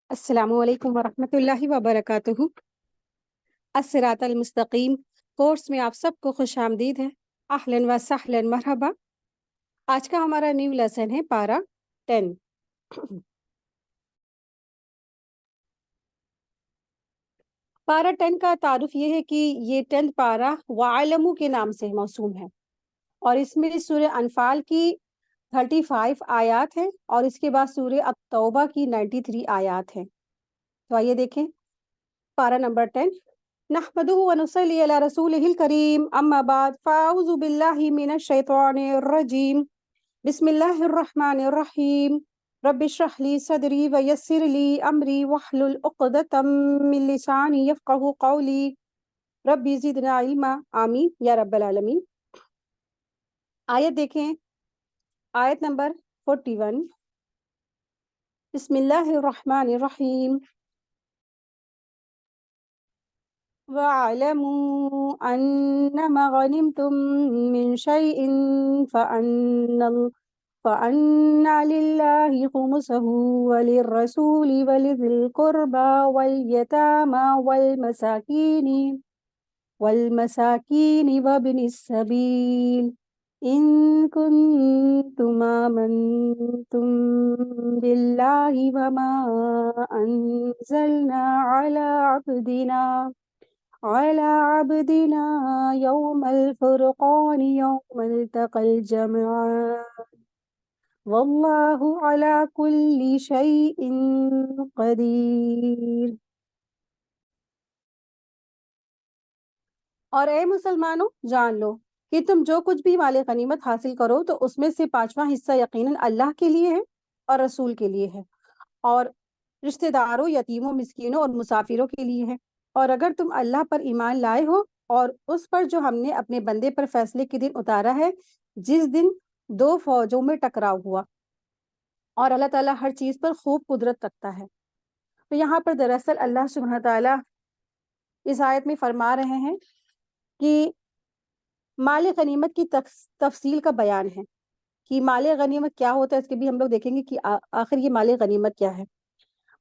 السلام علیکم ورحمۃ اللہ وبرکاتہ۔ الصراط المستقیم کورس میں آپ سب کو خوش آمدید ہے۔ اہلاً و سہلاً مرحبا۔ آج کا ہمارا نیو لیسن ہے پارا 10۔ پارا 10 کا تعارف یہ ہے کہ یہ 10 پارا وَعَلَمُ کے نام سے موسوم ہے، اور اس میں سورہ انفال کی 35 آیات ہیں، اور اس کے بعد سورہ التوبہ کی 93 آیات ہیں۔ تو آئیے دیکھیں پارا نمبر 10۔ نحمده ونصلي على رسوله الكريم اما بعد فاعوذ بالله من الشيطان الرجيم بسم الله الرحمن الرحيم رب اشرح لي صدري ويسر لي امري واحلل عقدة من لساني يفقهوا قولي رب زدنا علما آمین یا رب العالمین۔ آیت دیکھیں، آیت نمبر 41۔ بسم اللہ الرحمن الرحیم وَاعْلَمُوا أَنَّمَا غَنِمْتُم مِّن شَيْءٍ فَأَنَّ لِلَّهِ خُمُسَهُ وَلِلرَّسُولِ وَلِذِي الْقُرْبَى وَالْيَتَامَى وَالْمَسَاكِينِ وَابْنِ السَّبِيلِ إِن كُنتُمْ آمَنتُم بِاللَّهِ وَمَا أَنزَلْنَا على عبدنا يوم الفرقان يوم التقى الجمعان والله على كل شيء قدير۔ اور اے مسلمانوں، جان لو کہ تم جو کچھ بھی مال غنیمت حاصل کرو تو اس میں سے 5واں حصہ یقیناً اللہ کے لیے ہے اور رسول کے لیے ہے، اور رشتہ داروں، یتیموں، مسکینوں اور مسافروں کے لیے ہے، اور اگر تم اللہ پر ایمان لائے ہو اور اس پر جو ہم نے اپنے بندے پر فیصلے کے دن اتارا ہے، جس دن 2 فوجوں میں ٹکراؤ ہوا، اور اللہ تعالیٰ ہر چیز پر خوب قدرت رکھتا ہے۔ تو یہاں پر دراصل اللہ سبحانہ تعالیٰ اس آیت میں فرما رہے ہیں کہ مال غنیمت کی تفصیل کا بیان ہے کہ مال غنیمت کیا ہوتا ہے۔ اس کے بھی ہم لوگ دیکھیں گے کہ آخر یہ مال غنیمت کیا ہے۔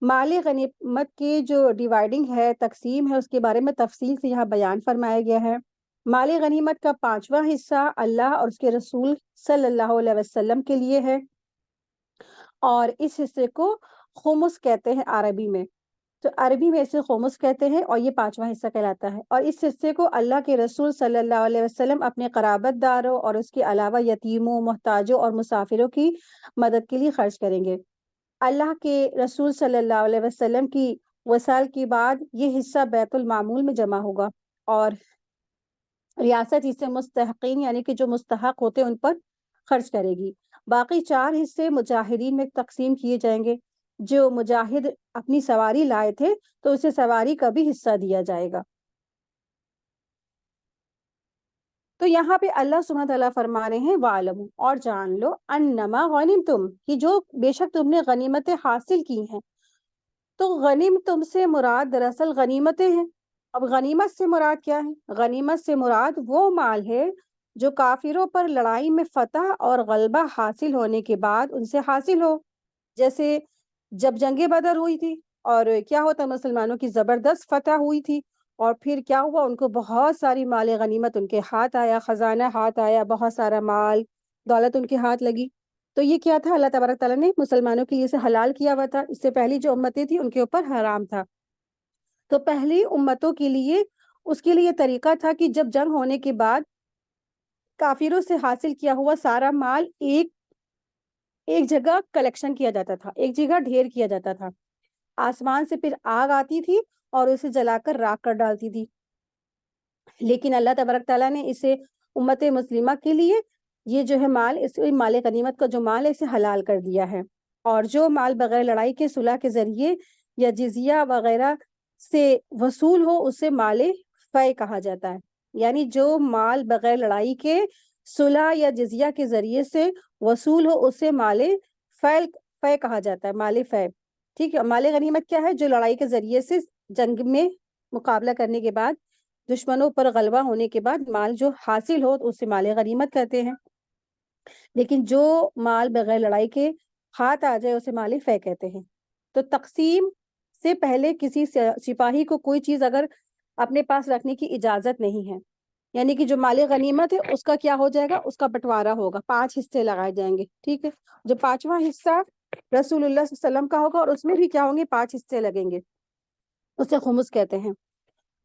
مال غنیمت کی جو ڈیوائڈنگ ہے، تقسیم ہے، اس کے بارے میں تفصیل سے یہاں بیان فرمایا گیا ہے۔ مال غنیمت کا 5واں حصہ اللہ اور اس کے رسول صلی اللہ علیہ وسلم کے لیے ہے، اور اس حصے کو خمس کہتے ہیں عربی میں۔ تو عربی میں اسے خمس کہتے ہیں، اور یہ 5واں حصہ کہلاتا ہے، اور اس حصے کو اللہ کے رسول صلی اللہ علیہ وسلم اپنے قرابت داروں اور اس کے علاوہ یتیموں، محتاجوں اور مسافروں کی مدد کے لیے خرچ کریں گے۔ اللہ کے رسول صلی اللہ علیہ وسلم کی وصال کے بعد یہ حصہ بیت المعمول میں جمع ہوگا، اور ریاست اسے مستحقین یعنی کہ جو مستحق ہوتے ان پر خرچ کرے گی۔ باقی 4 حصے مجاہدین میں تقسیم کیے جائیں گے۔ جو مجاہد اپنی سواری لائے تھے تو اسے سواری کا بھی حصہ دیا جائے گا۔ تو یہاں پہ اللہ سبحانہ تعالیٰ فرما رہے ہیں وَعْلَمُوا، اور جان لو، انما غنمتم، کہ جو بے شک تم نے غنیمتیں حاصل کی ہیں۔ تو غنیمتم سے مراد دراصل غنیمتیں ہیں۔ اب غنیمت سے مراد کیا ہے؟ غنیمت سے مراد وہ مال ہے جو کافروں پر لڑائی میں فتح اور غلبہ حاصل ہونے کے بعد ان سے حاصل ہو۔ جیسے جب جنگ بدر ہوئی تھی اور کیا ہوتا، مسلمانوں کی زبردست فتح ہوئی تھی، اور پھر کیا ہوا، ان کو بہت ساری مال غنیمت ان کے ہاتھ آیا، خزانہ ہاتھ آیا، بہت سارا مال دولت ان کے ہاتھ لگی۔ تو یہ کیا تھا؟ اللہ تبارک تعالیٰ نے مسلمانوں کے لیے اسے حلال کیا ہوا تھا، اس سے پہلی جو امتیں تھیں ان کے اوپر حرام تھا۔ تو پہلی امتوں کے لیے اس کے لیے طریقہ تھا کہ جب جنگ ہونے کے بعد کافروں سے حاصل کیا ہوا سارا مال ایک جگہ کلیکشن کیا جاتا تھا، ایک جگہ ڈھیر کیا جاتا تھا۔ آسمان سے پھر آگ آتی تھی اور اسے جلا کر راکھ کر ڈالتی تھی، لیکن اللہ تبارک تعالیٰ نے اسے امت مسلمہ کے لیے یہ جو ہے مال، اس مال غنیمت کا جو مال ہے اسے حلال کر دیا ہے، اور جو مال بغیر لڑائی کے صلح کے ذریعے یا جزیہ وغیرہ سے وصول ہو اسے مال فے کہا جاتا ہے۔ یعنی جو مال بغیر لڑائی کے صلح یا جزیہ کے ذریعے سے وصول ہو اسے مال فے کہا جاتا ہے، مال فے۔ ٹھیک ہے، مال غنیمت کیا ہے؟ جو لڑائی کے ذریعے سے جنگ میں مقابلہ کرنے کے بعد، دشمنوں پر غلبہ ہونے کے بعد مال جو حاصل ہو اسے مال غنیمت کہتے ہیں، لیکن جو مال بغیر لڑائی کے ہاتھ آ جائے اسے مال فے کہتے ہیں۔ تو تقسیم سے پہلے کسی سپاہی کو کوئی چیز اگر اپنے پاس رکھنے کی اجازت نہیں ہے، یعنی کہ جو مال غنیمت ہے اس کا کیا ہو جائے گا، اس کا بٹوارا ہوگا، 5 حصے لگائے جائیں گے، ٹھیک ہے. جو 5واں حصہ رسول اللہ صلی اللہ علیہ وسلم کا ہوگا اور اس میں بھی کیا ہوں گے، 5 حصے لگیں گے، اسے خمس کہتے ہیں.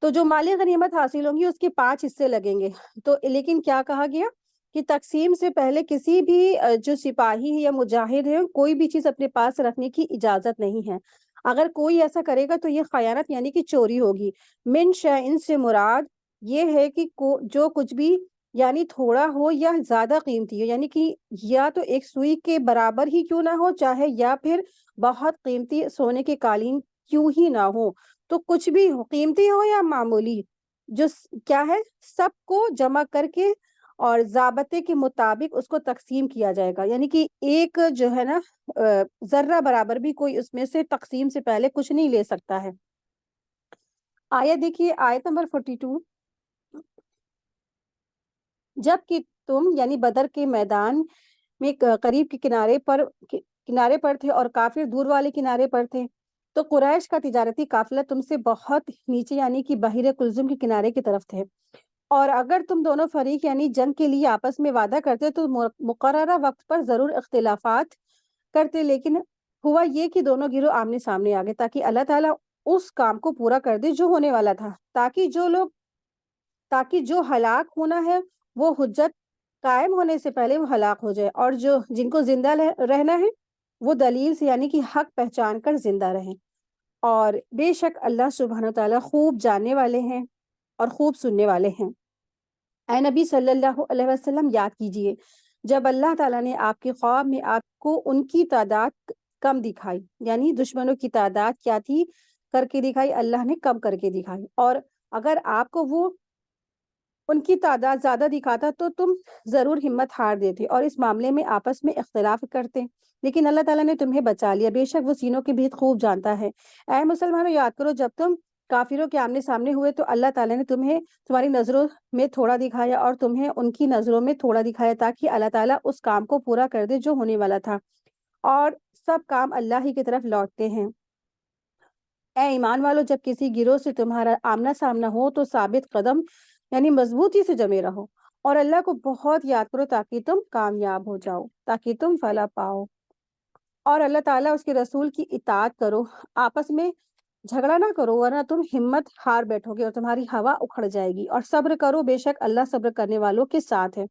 تو جو مال غنیمت حاصل ہوں گی اس کے 5 حصے لگیں گے. تو لیکن کیا کہا گیا کہ تقسیم سے پہلے کسی بھی جو سپاہی یا مجاہد ہے کوئی بھی چیز اپنے پاس رکھنے کی اجازت نہیں ہے. اگر کوئی ایسا کرے گا تو یہ خیانت یعنی کہ چوری ہوگی. من شیء سے مراد یہ ہے کہ جو کچھ بھی یعنی تھوڑا ہو یا زیادہ قیمتی ہو، یعنی کہ یا تو ایک سوئی کے برابر ہی کیوں نہ ہو، چاہے یا پھر بہت قیمتی سونے کے قالین کیوں ہی نہ ہو. تو کچھ بھی ہو، قیمتی ہو یا معمولی، جو کیا ہے سب کو جمع کر کے اور ضابطے کے مطابق اس کو تقسیم کیا جائے گا. یعنی کہ ایک جو ہے نا ذرہ برابر بھی کوئی اس میں سے تقسیم سے پہلے کچھ نہیں لے سکتا ہے. آیت دیکھیے، آیت نمبر 42. جب کہ تم یعنی بدر کے میدان میں قریب کے کنارے پر تھے اور کافر دور والے کنارے پر تھے، تو قریش کا تجارتی قافلہ تم سے بہت نیچے یعنی کہ بحیرہ کلزم کے کنارے کی طرف تھے. اور اگر تم دونوں فریق یعنی جنگ کے لیے آپس میں وعدہ کرتے تو مقررہ وقت پر ضرور اختلافات کرتے، لیکن ہوا یہ کہ دونوں گروہ آمنے سامنے آ گئے تاکہ اللہ تعالیٰ اس کام کو پورا کر دے جو ہونے والا تھا، تاکہ جو ہلاک ہونا ہے وہ حجت قائم ہونے سے پہلے وہ ہلاک ہو جائے، اور جن کو زندہ رہنا ہے وہ دلیل سے یعنی کہ حق پہچان کر زندہ رہیں. اور بے شک اللہ سبحانہ و تعالیٰ خوب جاننے والے ہیں اور خوب سننے والے ہیں. اے نبی صلی اللہ علیہ وسلم یاد کیجئے جب اللہ تعالیٰ نے آپ کے خواب میں آپ کو ان کی تعداد کم دکھائی، یعنی دشمنوں کی تعداد کیا تھی کر کے دکھائی، اللہ نے کم کر کے دکھائی. اور اگر آپ کو وہ ان کی تعداد زیادہ دکھاتا تو تم ضرور ہمت ہار دیتے اور اس معاملے میں آپس میں اختلاف کرتے، لیکن اللہ تعالیٰ نے تمہیں بچا لیا، بے شک وہ سینوں کے بھید خوب جانتا ہے. اے مسلمانوں یاد کرو جب تم کافروں کے آمنے سامنے ہوئے تو اللہ تعالیٰ نے تمہیں تمہاری نظروں میں تھوڑا دکھایا اور تمہیں ان کی نظروں میں تھوڑا دکھایا، تاکہ اللہ تعالیٰ اس کام کو پورا کر دے جو ہونے والا تھا، اور سب کام اللہ ہی کی طرف لوٹتے ہیں. اے ایمان والو جب کسی گروہ سے تمہارا آمنا سامنا ہو تو ثابت قدم یعنی مضبوطی سے جمے رہو اور اللہ کو بہت یاد کرو تاکہ تم کامیاب ہو جاؤ، تاکہ تم فلاح پاؤ. اور اللہ تعالیٰ اس کے رسول کی اطاعت کرو، آپس میں جھگڑا نہ کرو ورنہ تم ہمت ہار بیٹھو گے اور تمہاری ہوا اکھڑ جائے گی. اور صبر کرو، بے شک اللہ صبر کرنے والوں کے ساتھ ہے.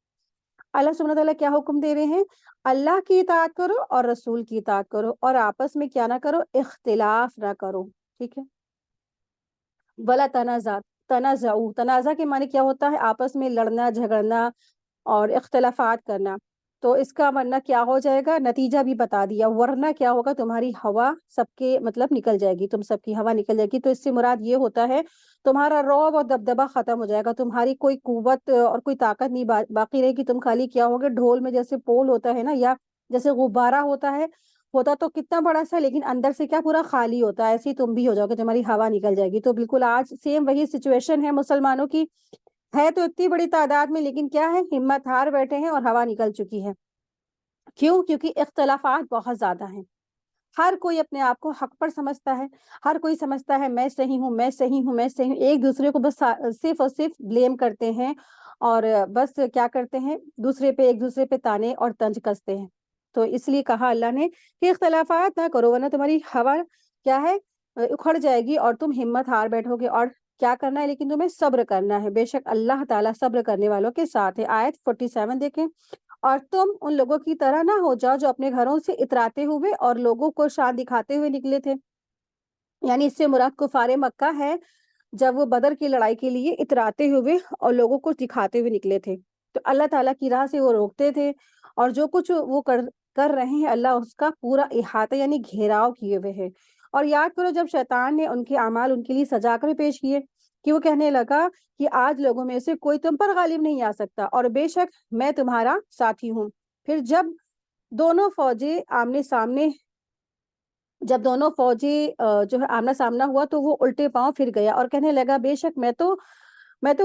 اللہ سبحانہ تعالیٰ کیا حکم دے رہے ہیں، اللہ کی اطاعت کرو اور رسول کی اطاعت کرو اور آپس میں کیا نہ کرو، اختلاف نہ کرو، ٹھیک ہے. ولا تنازع کے معنی کیا ہوتا ہے، آپس میں لڑنا جھگڑنا اور اختلافات کرنا. تو اس کا ورنہ کیا ہو جائے گا، نتیجہ بھی بتا دیا، ورنہ کیا ہوگا، تمہاری ہوا سب کے مطلب نکل جائے گی، تم سب کی ہوا نکل جائے گی. تو اس سے مراد یہ ہوتا ہے تمہارا رعب اور دبدبہ ختم ہو جائے گا، تمہاری کوئی قوت اور کوئی طاقت نہیں باقی رہے گی. تم خالی کیا ہوگے، ڈھول میں جیسے پول ہوتا ہے نا، یا جیسے غبارہ ہوتا تو کتنا بڑا سا لیکن اندر سے کیا پورا خالی ہوتا ہے، ایسے ہی تم بھی ہو جاؤ گے، تمہاری ہوا نکل جائے گی. تو بالکل آج سیم وہی سچویشن ہے مسلمانوں کی، ہے تو اتنی بڑی تعداد میں لیکن کیا ہے، ہمت ہار بیٹھے ہیں اور ہوا نکل چکی ہے. کیوں؟ کیونکہ اختلافات بہت زیادہ ہیں، ہر کوئی اپنے آپ کو حق پر سمجھتا ہے، ہر کوئی سمجھتا ہے میں صحیح ہوں میں صحیح ہوں میں صحیح ہوں. ایک دوسرے کو بس صرف اور صرف بلیم کرتے ہیں اور بس کیا کرتے ہیں، ایک دوسرے پہ تانے اور طنز کستے ہیں. تو اس لیے کہا اللہ نے کہ اختلافات نہ کرو ورنہ تمہاری ہوا کیا ہے، اکھڑ جائے گی اور تم ہمت ہار بیٹھو گے. اور کیا کرنا ہے، لیکن تمہیں صبر کرنا ہے، بے شک اللہ تعالیٰ صبر کرنے والوں کے ساتھ ہے. آیت 47 دیکھیں. اور تم ان لوگوں کی طرح نہ ہو جاؤ جو اپنے گھروں سے اتراتے ہوئے اور لوگوں کو شان دکھاتے ہوئے نکلے تھے، یعنی اس سے مراد کفار مکہ ہے جب وہ بدر کی لڑائی کے لیے اتراتے ہوئے اور لوگوں کو دکھاتے ہوئے نکلے تھے. تو اللہ تعالیٰ کی راہ سے وہ روکتے تھے اور جو کچھ وہ کر رہے ہیں اللہ اس کا پورا احاطہ یعنی گھیراؤ کیے ہوئے ہے. اور یاد کرو جب شیطان نے ان کے اعمال ان کے لیے سجا کر پیش کیے کہ وہ کہنے لگا کہ آج لوگوں میں سے کوئی تم پر غالب نہیں آ سکتا اور بے شک میں تمہارا ساتھی ہوں. پھر جب دونوں فوجیں جو ہے آمنا سامنا ہوا تو وہ الٹے پاؤں پھر گیا اور کہنے لگا بے شک میں تو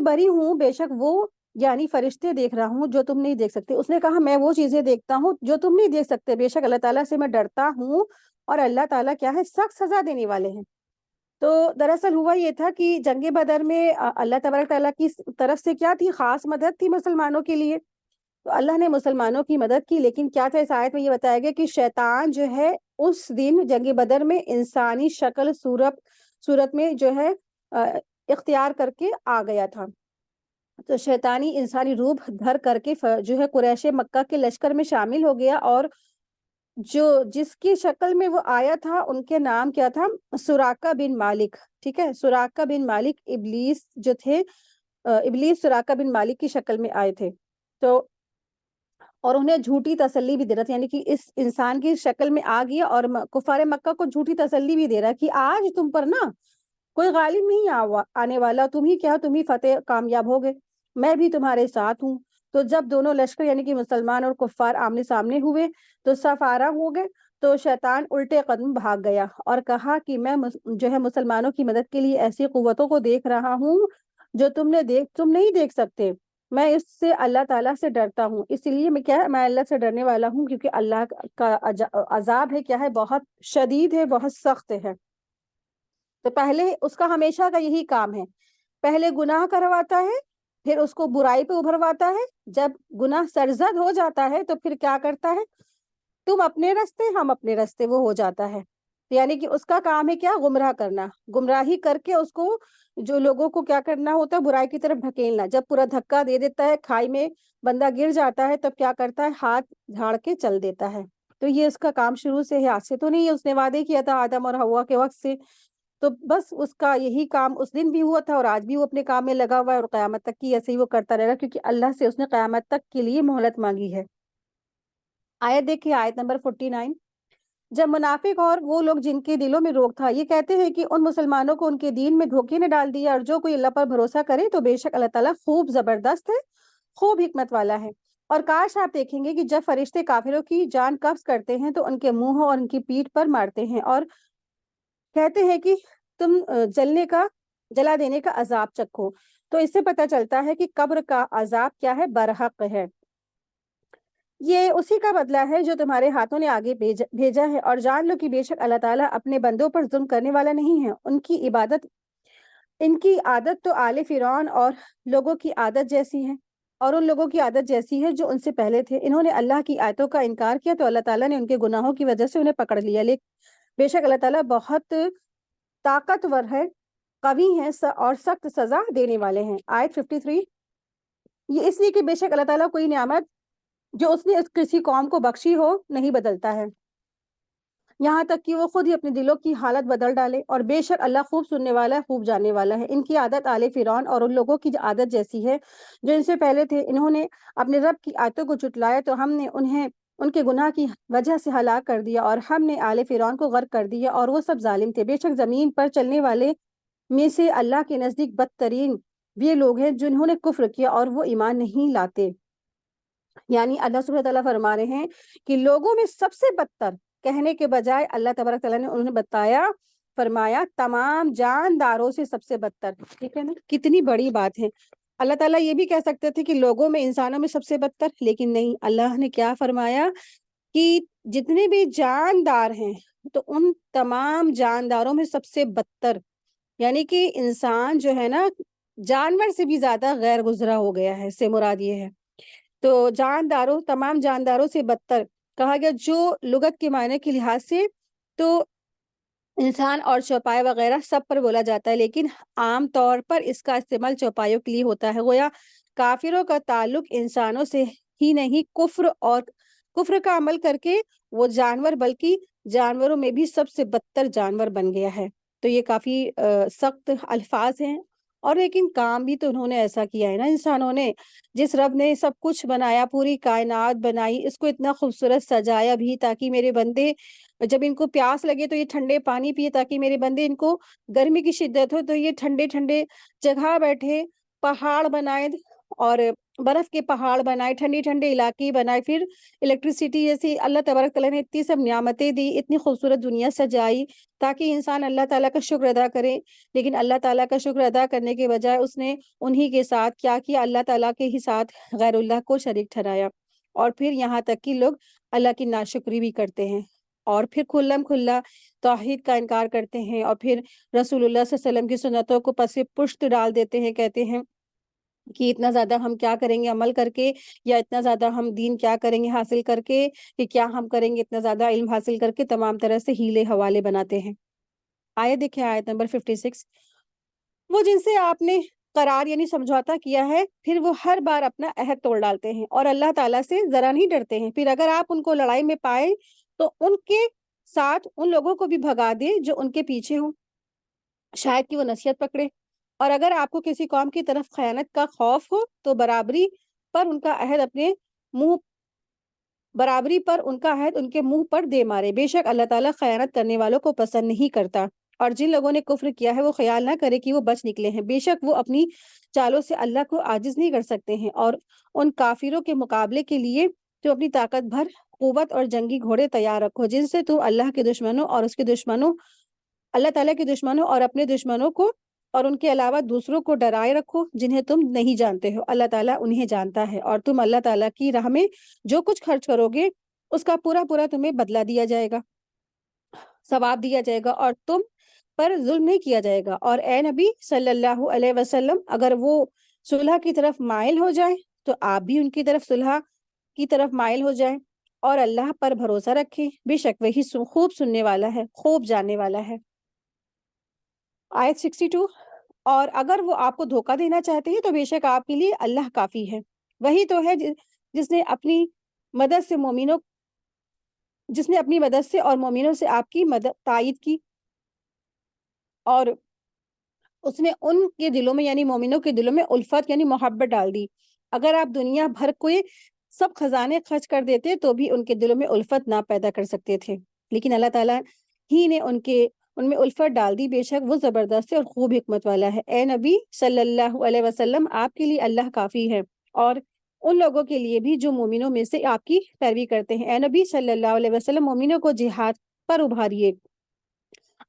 بری ہوں، بے شک وہ یعنی فرشتے دیکھ رہا ہوں جو تم نہیں دیکھ سکتے. اس نے کہا میں وہ چیزیں دیکھتا ہوں جو تم نہیں دیکھ سکتے، بے شک اللہ تعالیٰ سے میں ڈرتا ہوں اور اللہ تعالیٰ کیا ہے، سخت سزا دینے والے ہیں. تو دراصل ہوا یہ تھا کہ جنگ بدر میں اللہ تبارک تعالیٰ کی طرف سے کیا تھی، خاص مدد تھی مسلمانوں کے لیے. تو اللہ نے مسلمانوں کی مدد کی، لیکن کیا تھا اس آیت میں یہ بتایا گیا کہ شیطان جو ہے اس دن جنگ بدر میں انسانی شکل صورت میں جو ہے اختیار کر کے آ گیا تھا. تو شیطانی انسانی روپ دھر کر کے جو ہے قریش مکہ کے لشکر میں شامل ہو گیا، اور جس کی شکل میں وہ آیا تھا ان کے نام کیا تھا، سراقہ بن مالک. ٹھیک ہے، سراقہ بن مالک ابلیس جو تھے، ابلیس سراقہ بن مالک کی شکل میں آئے تھے. تو اور انہیں جھوٹی تسلی بھی دے رہا تھا، یعنی کہ اس انسان کی شکل میں آ گیا اور کفار مکہ کو جھوٹی تسلی بھی دے رہا کہ آج تم پر نا کوئی غالب نہیں آنے والا، تم ہی فتح کامیاب ہوگے، میں بھی تمہارے ساتھ ہوں. تو جب دونوں لشکر یعنی کہ مسلمان اور کفار آمنے سامنے ہوئے تو صف آرام ہو گئے. تو شیطان الٹے قدم بھاگ گیا اور کہا کہ میں جو ہے مسلمانوں کی مدد کے لیے ایسی قوتوں کو دیکھ رہا ہوں جو تم نہیں دیکھ سکتے. میں اس سے اللہ تعالیٰ سے ڈرتا ہوں، اس لیے میں اللہ سے ڈرنے والا ہوں، کیونکہ اللہ کا عذاب ہے کیا ہے، بہت شدید ہے، بہت سخت ہے. تو پہلے اس کا ہمیشہ کا یہی کام ہے، پہلے گناہ کرواتا ہے، پھر اس کو برائی پہ ابھرواتا ہے. جب گناہ سرزد ہو جاتا ہے تو پھر کیا کرتا ہے، تم اپنے راستے ہم اپنے راستے، وہ ہو جاتا ہے. یعنی کہ اس کا کام ہے کیا، گمراہ کرنا، گمراہی کر کے اس کو جو لوگوں کو کیا کرنا ہوتا ہے، برائی کی طرف ڈھکیلنا. جب پورا دھکا دے دیتا ہے، کھائی میں بندہ گر جاتا ہے، تب کیا کرتا ہے، ہاتھ جھاڑ کے چل دیتا ہے. تو یہ اس کا کام شروع سے ہے، آج سے تو نہیں ہے، اس نے وعدے کیا تھا آدم اور حوا کے وقت سے. تو بس اس کا یہی کام اس دن بھی ہوا تھا اور آج بھی وہ اپنے کام میں لگا ہوا ہے، اور قیامت تک کی ایسے ہی وہ کرتا رہے گا، کیونکہ اللہ سے اس نے قیامت تک کے لیے مہلت مانگی ہے. آیت دیکھیے، آیت نمبر 49. جب منافق اور وہ لوگ جن کے دلوں میں روگ تھا یہ کہتے ہیں کہ ان مسلمانوں کو ان کے دین میں دھوکے نے ڈال دیا، اور جو کوئی اللہ پر بھروسہ کرے تو بے شک اللہ تعالیٰ خوب زبردست ہے، خوب حکمت والا ہے. اور کاش آپ دیکھیں گے کہ جب فرشتے کافروں کی جان قبض کرتے ہیں تو ان کے منہوں اور ان کی پیٹھ پر مارتے ہیں اور کہتے ہیں کہ تم جلا دینے کا عذاب چکھو. تو اس سے پتہ چلتا ہے کہ قبر کا عذاب کیا ہے، برحق ہے. یہ اسی کا بدلہ ہے جو تمہارے ہاتھوں نے آگے بھیجا ہے، اور جان لو کہ بے شک اللہ تعالیٰ اپنے بندوں پر ظلم کرنے والا نہیں ہے. ان کی عادت تو آل فرعون اور لوگوں کی عادت جیسی ہے، اور ان لوگوں کی عادت جیسی ہے جو ان سے پہلے تھے. انہوں نے اللہ کی آیتوں کا انکار کیا تو اللہ تعالیٰ نے ان کے گناہوں کی وجہ سے انہیں پکڑ لیا. لیکن بے شک اللہ تعالیٰ بہت طاقتور ہے، قوی ہیں اور سخت سزا دینے والے ہیں. آیت 53. یہ اس لیے کہ بے شک اللہ تعالیٰ کوئی نعمت جو اس نے کسی قوم کو بخشی ہو نہیں بدلتا ہے، یہاں تک کہ وہ خود ہی اپنے دلوں کی حالت بدل ڈالے. اور بے شک اللہ خوب سننے والا ہے، خوب جاننے والا ہے. ان کی عادت آل فرعون اور ان لوگوں کی عادت جیسی ہے جو ان سے پہلے تھے. انہوں نے اپنے رب کی آیتوں کو جھٹلایا تو ہم نے انہیں ان کے گناہ کی وجہ سے ہلاک کر دیا، اور ہم نے آل فرعون کو غرق کر دیا، اور وہ سب ظالم تھے. بے شک زمین پر چلنے والے میں سے اللہ کے نزدیک بدترین یہ لوگ ہیں جنہوں نے کفر کیا اور وہ ایمان نہیں لاتے. یعنی اللہ سبحانہ تعالیٰ فرما رہے ہیں کہ لوگوں میں سب سے بدتر کہنے کے بجائے اللہ تبارک تعالیٰ نے انہیں فرمایا تمام جانداروں سے سب سے بدتر. ٹھیک ہے نا، کتنی بڑی بات ہے. اللہ تعالیٰ یہ بھی کہہ سکتے تھے کہ لوگوں میں انسانوں میں سب سے بدتر، لیکن نہیں، اللہ نے کیا فرمایا کہ جتنے بھی جاندار ہیں تو ان تمام جانداروں میں سب سے بدتر، یعنی کہ انسان جو ہے نا جانور سے بھی زیادہ غیر گزرا ہو گیا ہے، سے مراد یہ ہے. تو تمام جانداروں سے بدتر کہا گیا، جو لغت کے معنی کے لحاظ سے تو انسان اور چوپائے وغیرہ سب پر بولا جاتا ہے، لیکن عام طور پر اس کا استعمال چوپایوں کے لیے ہوتا ہے. گویا کافروں کا تعلق انسانوں سے ہی نہیں، کفر کا عمل کر کے وہ جانور بلکہ جانوروں میں بھی سب سے بدتر جانور بن گیا ہے. تو یہ کافی سخت الفاظ ہیں، اور لیکن کام بھی تو انہوں نے ایسا کیا ہے نا. انسانوں نے جس رب نے سب کچھ بنایا، پوری کائنات بنائی، اس کو اتنا خوبصورت سجایا بھی تاکہ میرے بندے جب ان کو پیاس لگے تو یہ ٹھنڈے پانی پیے، تاکہ میرے بندے ان کو گرمی کی شدت ہو تو یہ ٹھنڈے ٹھنڈے جگہ بیٹھے، پہاڑ بنائے اور برف کے پہاڑ بنائے، ٹھنڈی ٹھنڈے علاقے بنائے، پھر الیکٹریسٹی جیسی اللہ تبارک تعالیٰ نے اتنی سب نعمتیں دی، اتنی خوبصورت دنیا سجائی تاکہ انسان اللہ تعالیٰ کا شکر ادا کرے. لیکن اللہ تعالیٰ کا شکر ادا کرنے کے بجائے اس نے انہی کے ساتھ کیا کیا، اللہ تعالیٰ کے ہی ساتھ غیر اللہ کو شریک ٹھہرایا. اور پھر یہاں تک کہ لوگ اللہ کی ناشکری بھی کرتے ہیں. اور پھر کھلم کھلا توحید کا انکار کرتے ہیں، اور پھر رسول اللہ صلی اللہ علیہ وسلم کی سنتوں کو پس پشت ڈال دیتے ہیں، کہتے ہیں کہ اتنا زیادہ ہم کیا کریں گے عمل کر کے، یا اتنا زیادہ ہم دین کیا کریں گے حاصل کر کے، کہ کیا ہم کریں گے اتنا زیادہ علم حاصل کر کے، تمام طرح سے ہیلے حوالے بناتے ہیں۔ آیت دیکھیں، آیت نمبر 56، وہ جن سے آپ نے قرار یعنی سمجھوتا کیا ہے، پھر وہ ہر بار اپنا عہد توڑ ڈالتے ہیں اور اللہ تعالیٰ سے ذرا نہیں ڈرتے ہیں، پھر اگر آپ ان کو لڑائی میں پائے تو ان کے ساتھ ان لوگوں کو بھی بھگا دے جو ان کے پیچھے ہوں، شاید کہ وہ نصیحت پکڑے، اور اگر آپ کو کسی قوم کی طرف خیانت کا خوف ہو تو برابری پر ان کا عہد ان کے منہ پر دے مارے، بے شک اللہ تعالیٰ خیانت کرنے والوں کو پسند نہیں کرتا۔ اور جن لوگوں نے کفر کیا ہے وہ خیال نہ کرے کہ وہ بچ نکلے ہیں، بے شک وہ اپنی چالوں سے اللہ کو عاجز نہیں کر سکتے ہیں، اور ان کافروں کے مقابلے کے لیے تو اپنی طاقت بھر قوت اور جنگی گھوڑے تیار رکھو، جن سے تو اللہ کے دشمنوں اور اس کے دشمنوں، اللہ تعالیٰ کے دشمنوں اور اپنے دشمنوں کو اور ان کے علاوہ دوسروں کو ڈرائے رکھو جنہیں تم نہیں جانتے ہو، اللہ تعالیٰ انہیں جانتا ہے، اور تم اللہ تعالیٰ کی راہ میں جو کچھ خرچ کرو گے اس کا پورا پورا تمہیں بدلہ دیا جائے گا، ثواب دیا جائے گا، اور تم پر ظلم نہیں کیا جائے گا۔ اور اے نبی صلی اللہ علیہ وسلم، اگر وہ صلح کی طرف مائل ہو جائے تو آپ بھی ان کی طرف صلح کی طرف مائل ہو جائیں، اور اللہ پر بھروسہ رکھیں، بے شک وہی خوب سننے والا ہے، خوب جاننے والا ہے۔ آیت 62، اور اگر وہ آپ کو دھوکہ دینا چاہتے ہیں تو بے شک آپ کے لیے اللہ کافی ہے، وہی تو ہے جس نے اپنی مدد سے اور مومنوں سے آپ کی مدد تائید کی، اور اس نے ان کے دلوں میں یعنی مومنوں کے دلوں میں الفت یعنی محبت ڈال دی۔ اگر آپ دنیا بھر کوئی سب خزانے خرچ کر دیتے تو بھی ان کے دلوں میں الفت نہ پیدا کر سکتے تھے، لیکن اللہ تعالیٰ ہی نے ان میں الفت ڈال دی، بے شک وہ زبردست اور خوب حکمت والا ہے۔ اے نبی صلی اللہ علیہ وسلم، آپ کے لیے اللہ کافی ہے، اور ان لوگوں کے لیے بھی جو مومنوں میں سے آپ کی پیروی کرتے ہیں۔ اے نبی صلی اللہ علیہ وسلم، مومنوں کو جہاد پر ابھاریے،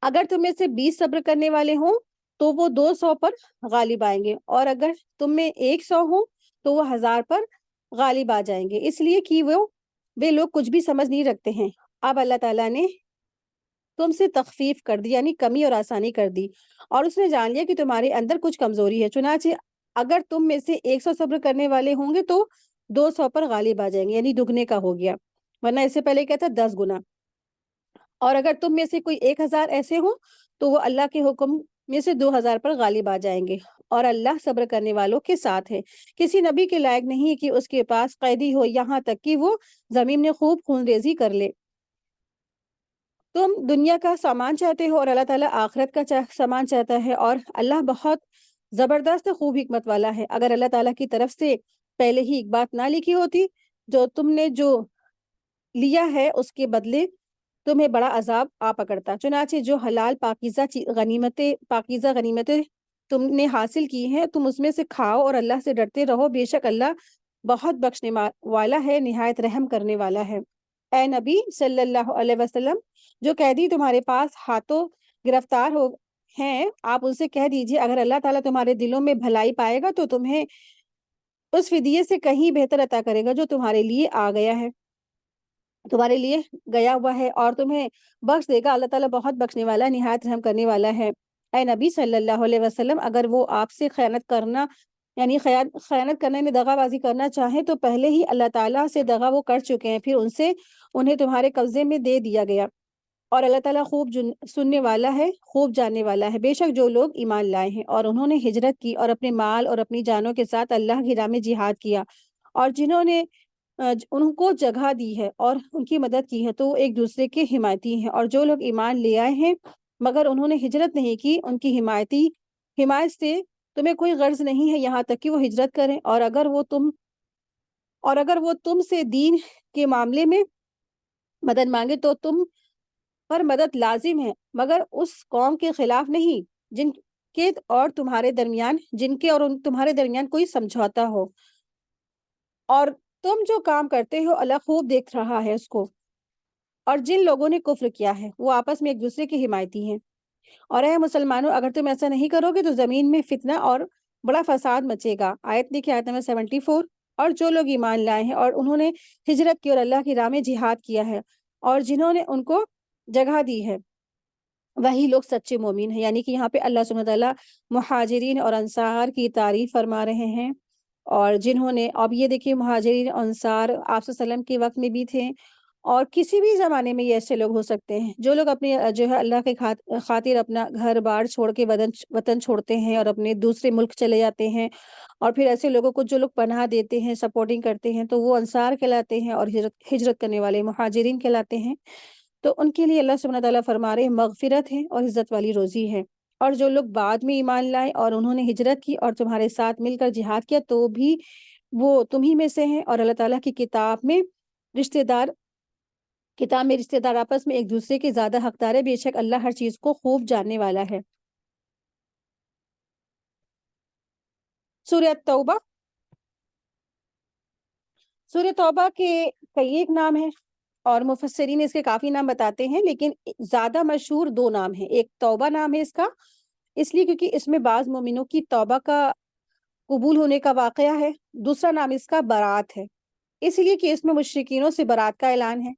اگر تم میں سے 20 صبر کرنے والے ہوں تو وہ 200 پر غالب آئیں گے، اور اگر تم میں 100 ہوں تو وہ 1000 پر غالب آ جائیں گے، اس لیے کہ وہ لوگ کچھ بھی سمجھ نہیں رکھتے ہیں۔ اب اللہ تعالیٰ نے تم سے تخفیف کر دی یعنی کمی اور آسانی کر دی، اور اس نے جان لیا کہ تمہارے اندر کچھ کمزوری ہے، چنانچہ اگر تم میں سے 100 صبر کرنے والے ہوں گے تو 200 پر غالب آ جائیں گے، یعنی دگنے کا ہو گیا، ورنہ اس سے پہلے کیا تھا 10 گنا۔ اور اگر تم میں سے کوئی 1000 ایسے ہوں تو وہ اللہ کے حکم میں سے 2000 پر غالب آ جائیں گے، اور اللہ صبر کرنے والوں کے ساتھ ہے۔ کسی نبی کے لائق نہیں کہ اس کے پاس قیدی ہو یہاں تک کہ وہ زمین میں خوب خون ریزی کر لے۔ تم دنیا کا سامان چاہتے ہو اور اللہ تعالیٰ آخرت کا سامان چاہتا ہے، اور اللہ بہت زبردست خوب حکمت والا ہے۔ اگر اللہ تعالیٰ کی طرف سے پہلے ہی ایک بات نہ لکھی ہوتی، جو تم نے جو لیا ہے اس کے بدلے تمہیں بڑا عذاب آ پکڑتا، چنانچہ جو حلال پاکیزہ غنیمتیں تم نے حاصل کی ہیں تم اس میں سے کھاؤ اور اللہ سے ڈرتے رہو، بے شک اللہ بہت بخشنے والا ہے، نہایت رحم کرنے والا ہے۔ اے نبی صلی اللہ علیہ وسلم، جو قیدی تمہارے پاس ہاتھوں گرفتار ہو ہیں، آپ ان سے کہہ دیجئے اگر اللہ تعالیٰ تمہارے دلوں میں بھلائی پائے گا تو تمہیں اس فدیے سے کہیں بہتر عطا کرے گا جو تمہارے لیے گیا ہوا ہے، اور تمہیں بخش دے گا، اللہ تعالیٰ بہت بخشنے والا، نہایت رحم کرنے والا ہے۔ اے نبی صلی اللہ علیہ وسلم، اگر وہ آپ سے خیانت کرنا یعنی دغا بازی کرنا چاہیں تو پہلے ہی اللہ تعالیٰ سے دغا وہ کر چکے ہیں، پھر انہیں تمہارے قبضے میں دے دیا گیا، اور اللہ تعالیٰ خوب سننے والا ہے، خوب جاننے والا ہے۔ بے شک جو لوگ ایمان لائے ہیں اور انہوں نے ہجرت کی اور اپنے مال اور اپنی جانوں کے ساتھ اللہ کی راہ میں جہاد کیا، اور جنہوں نے ان کو جگہ دی ہے اور ان کی مدد کی ہے تو وہ ایک دوسرے کے حمایتی ہیں، اور جو لوگ ایمان لے آئے ہیں مگر انہوں نے ہجرت نہیں کی، ان کی حمایت سے تمہیں کوئی غرض نہیں ہے یہاں تک کہ وہ ہجرت کریں، اور اگر وہ تم سے دین کے معاملے میں مدد مانگے تو تم پر مدد لازم ہے، مگر اس قوم کے خلاف نہیں جن کے اور تمہارے درمیان کوئی سمجھوتا ہو، اور تم جو کام کرتے ہو اللہ خوب دیکھ رہا ہے اس کو۔ اور جن لوگوں نے کفر کیا ہے وہ آپس میں ایک دوسرے کے حمایتی ہیں، اور اے مسلمانوں اگر تم ایسا نہیں کرو گے تو زمین میں فتنہ اور بڑا فساد مچے گا۔ آیت دیکھیں، آیت نمبر 74، اور جو لوگ ایمان لائے ہیں اور انہوں نے ہجرت کی اور اللہ کی راہ میں جہاد کیا ہے، اور جنہوں نے ان کو جگہ دی ہے وہی لوگ سچے مومن ہیں. یعنی کہ یہاں پہ اللہ سبحانہ تعالیٰ مہاجرین اور انصار کی تعریف فرما رہے ہیں، اور جنہوں نے، اب یہ دیکھیے مہاجرین انصار آپ صلی اللہ علیہ وسلم کے وقت میں بھی تھے، اور کسی بھی زمانے میں یہ ایسے لوگ ہو سکتے ہیں جو لوگ اپنے جو ہے اللہ کے خاطر اپنا گھر بار چھوڑ کے وطن چھوڑتے ہیں اور اپنے دوسرے ملک چلے جاتے ہیں، اور پھر ایسے لوگوں کو جو لوگ پناہ دیتے ہیں، سپورٹنگ کرتے ہیں، تو وہ انصار کہلاتے ہیں، اور ہجرت کرنے والے مہاجرین کہلاتے ہیں. تو ان کے لیے اللہ سبحانہ تعالیٰ فرما رہے ہیں مغفرت ہے اور عزت والی روزی ہے. اور جو لوگ بعد میں ایمان لائے اور انہوں نے ہجرت کی اور تمہارے ساتھ مل کر جہاد کیا تو بھی وہ تمہی میں سے ہیں، اور اللہ تعالیٰ کی کتاب میں رشتہ دار آپس میں ایک دوسرے کے زیادہ حقدار ہے، بے شک اللہ ہر چیز کو خوب جاننے والا ہے. سورہ توبہ. سورہ توبہ کے کئی ایک نام ہیں، اور مفسرین اس کے کافی نام بتاتے ہیں، لیکن زیادہ مشہور دو نام ہیں. ایک توبہ نام ہے اس کا، اس لیے کیونکہ اس میں بعض مومنوں کی توبہ کا قبول ہونے کا واقعہ ہے. دوسرا نام اس کا برات ہے، اس لیے کہ اس میں مشرکینوں سے برات کا اعلان ہے.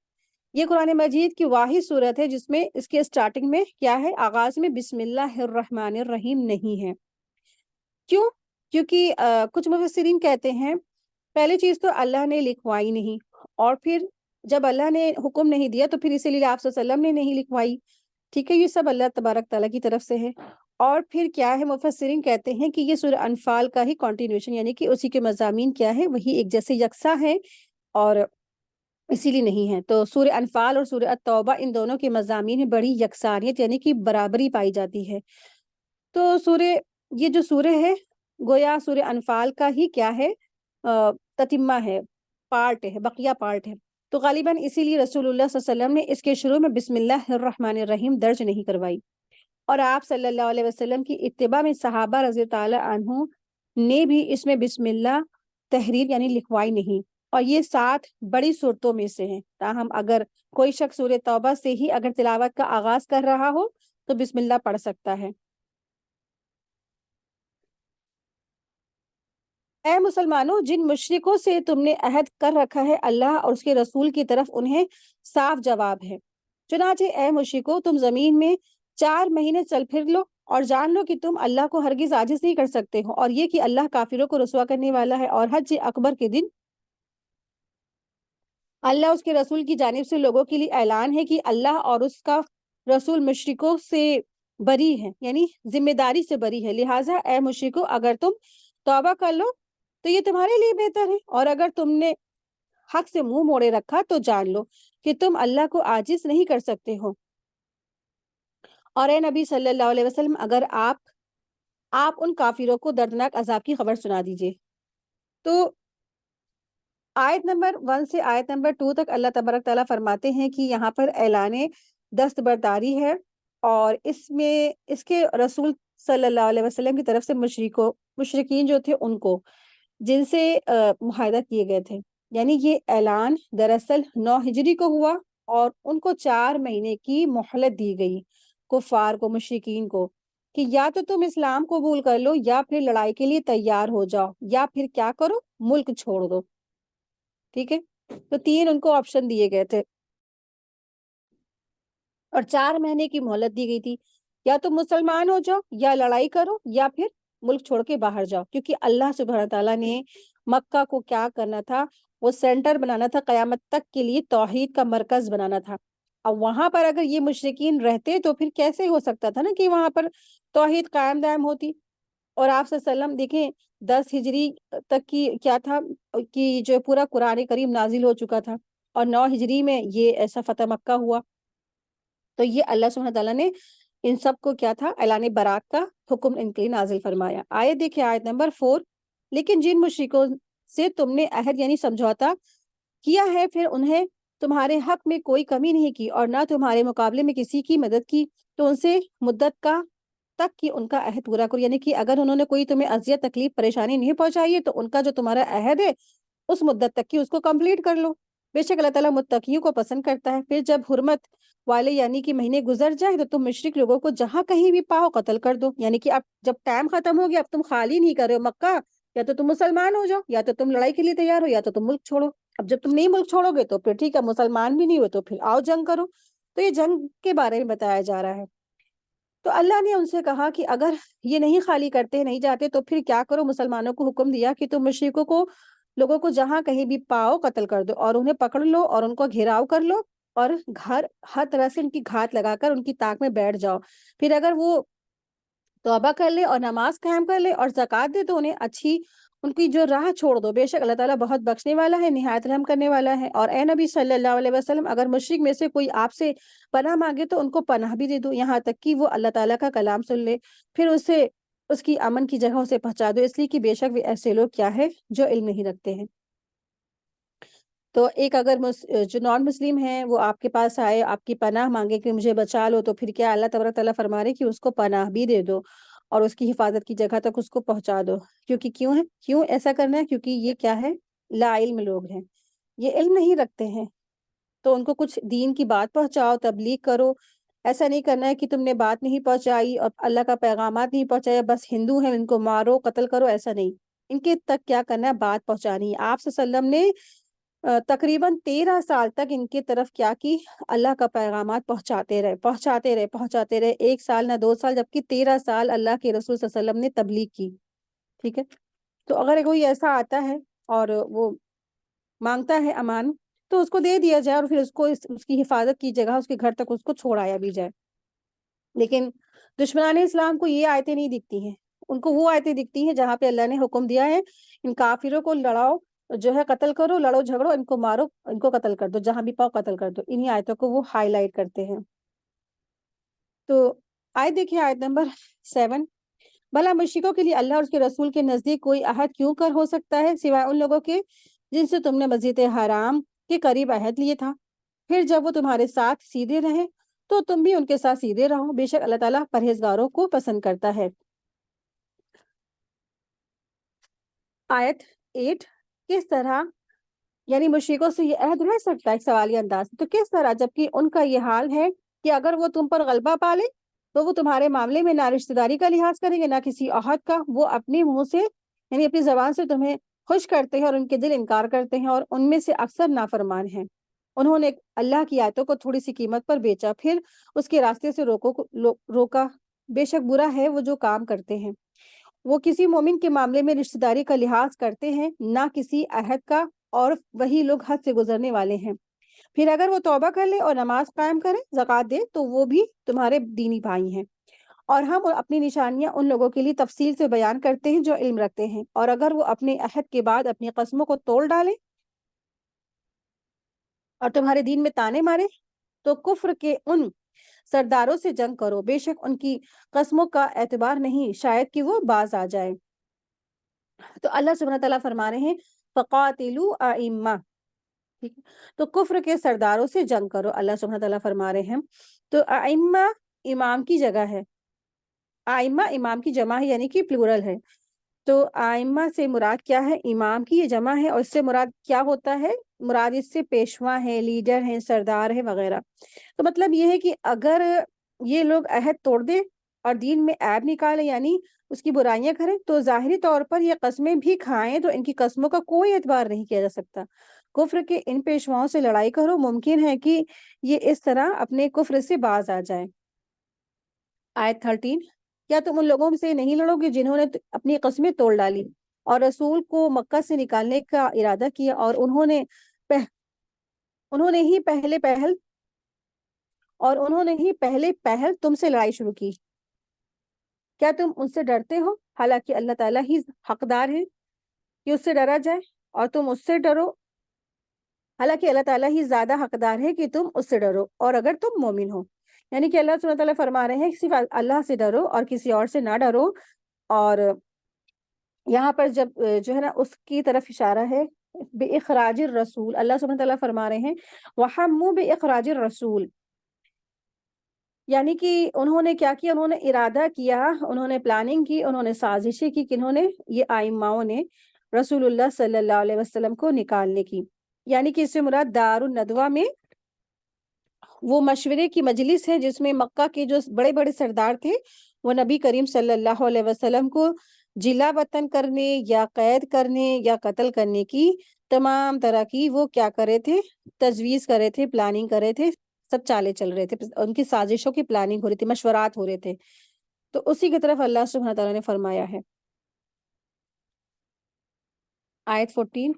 یہ قرآن مجید کی واحد صورت ہے جس میں اس کے سٹارٹنگ میں کیا ہے، آغاز میں بسم اللہ الرحمن الرحیم نہیں ہے. کیوں؟ کیونکہ کچھ مفسرین کہتے ہیں پہلی چیز تو اللہ نے لکھوائی نہیں، اور پھر جب اللہ نے حکم نہیں دیا تو پھر اسی لیے آپ صلی اللہ علیہ وسلم نے نہیں لکھوائی. ٹھیک ہے، یہ سب اللہ تبارک تعالیٰ کی طرف سے ہے. اور پھر کیا ہے، مفسرین کہتے ہیں کہ یہ سورہ انفال کا ہی کنٹینیوشن، یعنی کہ اسی کے مضامین کیا ہے، وہی ایک جیسے یکساں ہے، اور اسی لیے نہیں ہے. تو سورہ انفال اور سورہ التوبہ ان دونوں کے مضامین میں بڑی یکسانیت یعنی کہ برابری پائی جاتی ہے. تو یہ جو سورہ ہے گویا سورہ انفال کا ہی کیا ہے، تتمہ ہے، پارٹ ہے، بقیہ پارٹ ہے. تو غالباً اسی لیے رسول اللہ صلی اللہ علیہ وسلم نے اس کے شروع میں بسم اللہ الرحمن الرحیم درج نہیں کروائی، اور آپ صلی اللہ علیہ وسلم کی اتباع میں صحابہ رضی تعالی عنہ نے بھی اس میں بسم اللہ تحریر یعنی لکھوائی نہیں. اور یہ 7 بڑی صورتوں میں سے ہیں. تاہم اگر کوئی شخص سورہ توبہ سے ہی اگر تلاوت کا آغاز کر رہا ہو تو بسم اللہ پڑھ سکتا ہے. اے مسلمانوں، جن مشرکوں سے تم نے عہد کر رکھا ہے اللہ اور اس کے رسول کی طرف انہیں صاف جواب ہے. چنانچہ اے مشرکو، تم زمین میں 4 مہینے چل پھر لو اور جان لو کہ تم اللہ کو ہرگز عاجز نہیں کر سکتے ہو، اور یہ کہ اللہ کافروں کو رسوا کرنے والا ہے. اور حج اکبر کے دن اللہ اس کے رسول کی جانب سے لوگوں کے لیے اعلان ہے کہ اللہ اور اس کا رسول مشرکوں سے بری ہے، یعنی ذمہ داری سے بری ہے. لہٰذا اے مشرکو، اگر تم توبہ کر لو تو یہ تمہارے لیے بہتر ہے، اور اگر تم نے حق سے منہ موڑے رکھا تو جان لو کہ تم اللہ کو عاجز نہیں کر سکتے ہو. اور اے نبی صلی اللہ علیہ وسلم، اگر آپ ان کافروں کو دردناک عذاب کی خبر سنا دیجئے. تو آیت نمبر 1 سے آیت نمبر 2 تک اللہ تبارک تعالیٰ فرماتے ہیں کہ یہاں پر اعلان دستبرداری ہے، اور اس میں اس کے رسول صلی اللہ علیہ وسلم کی طرف سے مشرکین جو تھے ان کو جن سے معاہدہ کیے گئے تھے. یعنی یہ اعلان دراصل 9 ہجری کو ہوا، اور ان کو 4 مہینے کی مہلت دی گئی، کفار کو، مشرکین کو، کہ یا تو تم اسلام قبول کر لو یا پھر لڑائی کے لیے تیار ہو جاؤ، یا پھر کیا کرو، ملک چھوڑ دو. ٹھیک ہے، تو 3 ان کو آپشن دیے گئے تھے، اور 4 مہینے کی مہلت دی گئی تھی. یا تم مسلمان ہو جاؤ، یا لڑائی کرو، یا پھر ملک چھوڑ کے باہر جاؤ. کیونکہ اللہ سبحانہ تعالیٰ نے مکہ کو کیا کرنا تھا، وہ سینٹر بنانا تھا، قیامت تک کے لیے توحید کا مرکز بنانا تھا. اب وہاں پر اگر یہ مشرکین رہتے تو پھر کیسے ہو سکتا تھا نا کہ وہاں پر توحید قائم دائم ہوتی. اور آپ صلی اللہ علیہ وسلم دیکھیں 10 ہجری تک کی کیا تھا کہ جو پورا قرآن کریم نازل ہو چکا تھا، اور 9 ہجری میں یہ ایسا فتح مکہ ہوا. تو یہ اللہ سبحانہ تعالیٰ نے ان سب کو کیا تھا، اعلان برات کا حکم ان کے لیے نازل فرمایا. آیت دیکھیں، آیت نمبر 4. لیکن جن مشرکوں سے تم نے عہد یعنی سمجھوتا کیا ہے، پھر انہیں تمہارے حق میں کوئی کمی نہیں کی اور نہ تمہارے مقابلے میں کسی کی مدد کی، تو ان سے مدت کا تک کہ ان کا عہد پورا کرو. یعنی کہ اگر انہوں نے کوئی تمہیں اذیت، تکلیف، پریشانی نہیں پہنچائی ہے تو ان کا جو تمہارا عہد ہے اس مدت تک کی اس کو کمپلیٹ کر لو. بے شک اللہ تعالیٰ متقیوں کو پسند کرتا ہے. پھر جب حرمت والے یعنی کہ مہینے گزر جائے تو تم مشرک لوگوں کو جہاں کہیں بھی پاؤ قتل کر دو. یعنی کہ اب جب ٹائم ختم ہو گیا، اب تم خالی نہیں کر رہے ہو مکہ، یا تو تم مسلمان ہو جاؤ، یا تو تم لڑائی کے لیے تیار ہو، یا تو تم ملک چھوڑو. اب جب تم نہیں ملک چھوڑو گے تو پھر ٹھیک ہے، مسلمان بھی نہیں ہوئے تو پھر آؤ جنگ کرو. تو یہ جنگ کے بارے میں بتایا جا رہا ہے. تو اللہ نے ان سے کہا کہ اگر یہ نہیں خالی کرتے نہیں جاتے تو پھر کیا کرو. مسلمانوں کو حکم دیا کہ تم مشرکوں کو لوگوں کو جہاں کہیں بھی پاؤ قتل کر دو اور انہیں پکڑ لو اور ان کو گھیراؤ کر لو اور ہر طرح سے ان کی گھات لگا کر ان کی طاق میں بیٹھ جاؤ. پھر اگر وہ توبہ کر لے اور نماز قائم کر لے اور زکوٰۃ دے تو انہیں اچھی ان کی جو راہ چھوڑ دو. بے شک اللہ تعالیٰ بہت بخشنے والا ہے, نہایت رحم کرنے والا ہے. اور اے نبی صلی اللہ علیہ وسلم, اگر مشرک میں سے کوئی آپ سے پناہ مانگے تو ان کو پناہ بھی دے دو, یہاں تک کہ وہ اللہ تعالیٰ کا کلام سن لے, پھر اسے اس کی امن کی جگہوں سے پہنچا دو, اس لیے کہ بے شک وہ ایسے لوگ کیا ہے جو علم نہیں رکھتے ہیں. تو ایک اگر جو نان مسلم ہیں وہ آپ کے پاس آئے, آپ کی پناہ مانگے کہ مجھے بچا لو, تو پھر کیا اللہ تبارک تعالیٰ فرما رہے کہ اس کو پناہ بھی دے دو اور اس کی حفاظت کی جگہ تک اس کو پہنچا دو. کیونکہ کیوں ایسا کرنا ہے؟ کیونکہ یہ کیا ہے, لا علم لوگ ہیں, یہ علم نہیں رکھتے ہیں. تو ان کو کچھ دین کی بات پہنچاؤ, تبلیغ کرو. ایسا نہیں کرنا ہے کہ تم نے بات نہیں پہنچائی اور اللہ کا پیغامات نہیں پہنچایا, بس ہندو ہیں ان کو مارو قتل کرو, ایسا نہیں. ان کے تک کیا کرنا ہے, بات پہنچانی ہے. آپ صلی اللہ علیہ وسلم نے تقریباً 13 سال تک ان کی طرف کیا کی, اللہ کا پیغامات پہنچاتے رہے. 1 سال نہ 2 سال, جبکہ 13 سال اللہ کے رسول صلی اللہ علیہ وسلم نے تبلیغ کی. ٹھیک ہے. تو اگر کوئی ایسا آتا ہے اور وہ مانگتا ہے امان, تو اس کو دے دیا جائے اور پھر اس کو اس کی حفاظت کی جگہ اس کے گھر تک اس کو چھوڑایا بھی جائے. لیکن دشمنان اسلام کو یہ آیتیں نہیں دکھتی ہیں. ان کو وہ آیتیں دکھتی ہیں جہاں پہ اللہ نے حکم دیا ہے ان کافروں کو لڑاؤ, جو ہے قتل کرو, لڑو جھگڑو, ان کو مارو, ان کو قتل کر دو, جہاں بھی پاؤ قتل کر دو. انہی آیتوں کو وہ ہائی لائٹ کرتے ہیں. تو آیت دیکھیے, آیت نمبر 7. بھلا مشرکوں کے لیے اللہ اور اس کے رسول کے نزدیک کوئی عہد کیوں کر ہو سکتا ہے سوائے ان لوگوں کے جن سے تم نے مسجد حرام کے قریب عہد لیے تھا. پھر جب وہ تمہارے ساتھ سیدھے رہے تو تم بھی ان کے ساتھ سیدھے رہو, بے شک اللہ تعالیٰ پرہیزگاروں کو پسند کرتا ہے. آیت 8. کس طرح یعنی مشرکوں سے یہ عہد رہ سکتا ہے سوالیہ انداز میں, تو کس طرح جبکہ ان کا یہ حال ہے کہ اگر وہ تم پر غلبہ پالے تو وہ تمہارے معاملے میں نہ رشتہ داری کا لحاظ کریں گے نہ کسی عہد کا. وہ اپنے منہ سے یعنی اپنی زبان سے تمہیں خوش کرتے ہیں اور ان کے دل انکار کرتے ہیں, اور ان میں سے اکثر نافرمان ہیں. انہوں نے اللہ کی آیتوں کو تھوڑی سی قیمت پر بیچا, پھر اس کے راستے سے روکا. بے شک برا ہے وہ جو کام کرتے ہیں. وہ کسی مومن کے معاملے میں رشتہ داری کا لحاظ کرتے ہیں نہ کسی عہد کا, اور وہی لوگ حد سے گزرنے والے ہیں. پھر اگر وہ توبہ کر لے اور نماز قائم کرے, زکوٰۃ دے, تو وہ بھی تمہارے دینی بھائی ہیں. اور ہم اپنی نشانیاں ان لوگوں کے لیے تفصیل سے بیان کرتے ہیں جو علم رکھتے ہیں. اور اگر وہ اپنے عہد کے بعد اپنی قسموں کو توڑ ڈالیں اور تمہارے دین میں تانے مارے تو کفر کے ان سرداروں سے جنگ کرو, بے شک ان کی قسموں کا اعتبار نہیں, شاید کہ وہ باز آ جائے. تو اللہ سبحانہ تعالیٰ فرما رہے ہیں فقاتلوا ائمہ. ٹھیک ہے, تو کفر کے سرداروں سے جنگ کرو, اللہ سبحانہ تعالیٰ فرما رہے ہیں. تو ائمہ امام کی جگہ ہے, ائمہ امام کی جمع ہے یعنی کہ پلورل ہے. تو ائمہ سے مراد کیا ہے, امام کی یہ جمع ہے, اور اس سے مراد کیا ہوتا ہے, مراد اس سے پیشوا ہیں, لیڈر ہیں, سردار ہیں وغیرہ. تو مطلب یہ ہے کہ اگر یہ لوگ عہد توڑ دیں اور دین میں عیب نکالیں یعنی اس کی برائیاں کریں, تو ظاہری طور پر یہ قسمیں بھی کھائیں تو ان کی قسموں کا کوئی اعتبار نہیں کیا جا سکتا. کفر کے ان پیشواؤں سے لڑائی کرو, ممکن ہے کہ یہ اس طرح اپنے کفر سے باز آ جائیں. آیت 13. کیا تم ان لوگوں سے نہیں لڑو گے جنہوں نے اپنی قسمیں توڑ ڈالی اور رسول کو مکہ سے نکالنے کا ارادہ کیا, اور انہوں نے ہی پہلے پہل تم سے لڑائی شروع کی. کیا تم ان سے ڈرتے ہو حالانکہ اللہ تعالیٰ ہی حقدار ہے کہ اس سے ڈرا جائے, اور تم اس سے ڈرو حالانکہ اللہ تعالیٰ ہی زیادہ حقدار ہے کہ تم اس سے ڈرو, اور اگر تم مومن ہو. یعنی کہ اللہ سبحانہ تعالیٰ فرما رہے ہیں صرف اللہ سے ڈرو اور کسی اور سے نہ ڈرو. اور یہاں پر جب جو ہے نا اس کی طرف اشارہ ہے بِإِخْرَاجِ الرَّسُولِ, اللہ سبحانہ تعالیٰ فرما رہے ہیں وَحَمُّوا بِإِخْرَاجِ الرَّسُولِ, یعنی کہ انہوں نے کیا کیا, انہوں نے ارادہ کیا, انہوں نے پلاننگ کی, انہوں نے سازشیں کی, کنہوں نے, یہ ائماؤں نے رسول اللہ صلی اللہ علیہ وسلم کو نکالنے کی. یعنی کہ اس سے مراد دار الندوہ میں وہ مشورے کی مجلس ہے جس میں مکہ کے جو بڑے بڑے سردار تھے وہ نبی کریم صلی اللہ علیہ وسلم کو جلا وطن کرنے یا قید کرنے یا قتل کرنے کی تمام طرح کی وہ کیا کرے تھے, تجویز کرے تھے, پلاننگ کرے تھے, سب چالیں چل رہے تھے، ان کی سازشوں کی پلاننگ ہو رہی تھی، مشورات ہو رہے تھے. تو اسی کی طرف اللہ سبحانہ تعالیٰ نے فرمایا ہے آیت 14،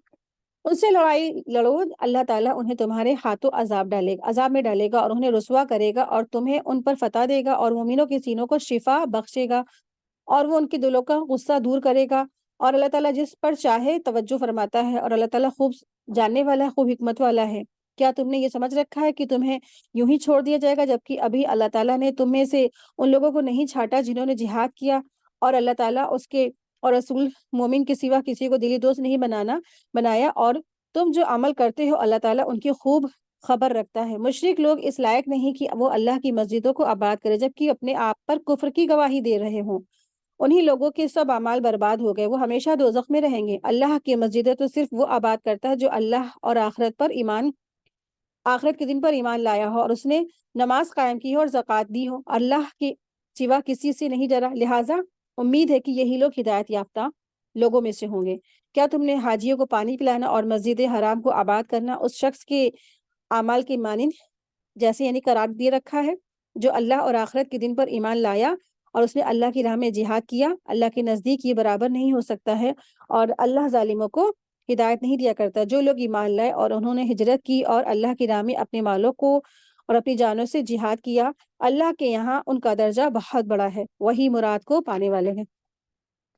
ان سے لڑائی لڑو، اللہ تعالیٰ انہیں تمہارے ہاتھوں عذاب میں ڈالے گا اور انہیں رسوا کرے گا اور تمہیں ان پر فتح دے گا اور مومنوں کے سینوں کو شفا بخشے گا اور وہ ان کے دلوں کا غصہ دور کرے گا. اور اللہ تعالیٰ جس پر چاہے توجہ فرماتا ہے اور اللہ تعالیٰ خوب جاننے والا ہے، خوب حکمت والا ہے. کیا تم نے یہ سمجھ رکھا ہے کہ تمہیں یوں ہی چھوڑ دیا جائے گا جبکہ ابھی اللہ تعالیٰ نے تم میں سے ان لوگوں کو نہیں چھانٹا جنہوں نے جہاد کیا اور اللہ تعالیٰ اس کے اور رسول مومن کے سوا کسی کو دلی دوست نہیں بنایا اور تم جو عمل کرتے ہو اللہ تعالیٰ ان کی خوب خبر رکھتا ہے. مشرک لوگ اس لائق نہیں کہ وہ اللہ کی مسجدوں کو آباد کرے جبکہ اپنے آپ پر کفر کی گواہی دے رہے ہوں. انہی لوگوں کے سب اعمال برباد ہو گئے، وہ ہمیشہ دوزخ میں رہیں گے. اللہ کی مسجدیں تو صرف وہ آباد کرتا ہے جو اللہ اور آخرت کے دن پر ایمان لایا ہو اور اس نے نماز قائم کی ہو اور زکوٰۃ دی ہو، اللہ کے سوا کسی سے نہیں ڈرا. لہٰذا امید ہے کہ یہی لوگ ہدایت یافتہ لوگوں میں سے ہوں گے. کیا تم نے حاجیوں کو پانی پلانا اور مسجد حرام کو آباد کرنا اس شخص کے اعمال کے مانند جیسے یعنی قرار دے رکھا ہے جو اللہ اور آخرت کے دن پر ایمان لایا اور اس نے اللہ کی راہ میں جہاد کیا؟ اللہ کے نزدیک یہ برابر نہیں ہو سکتا ہے اور اللہ ظالموں کو ہدایت نہیں دیا کرتا. جو لوگ ایمان لائے اور انہوں نے ہجرت کی اور اللہ کی راہ میں اپنے مالوں کو اور اپنی جانوں سے جہاد کیا، اللہ کے یہاں ان کا درجہ بہت بڑا ہے، وہی مراد کو پانے والے ہیں.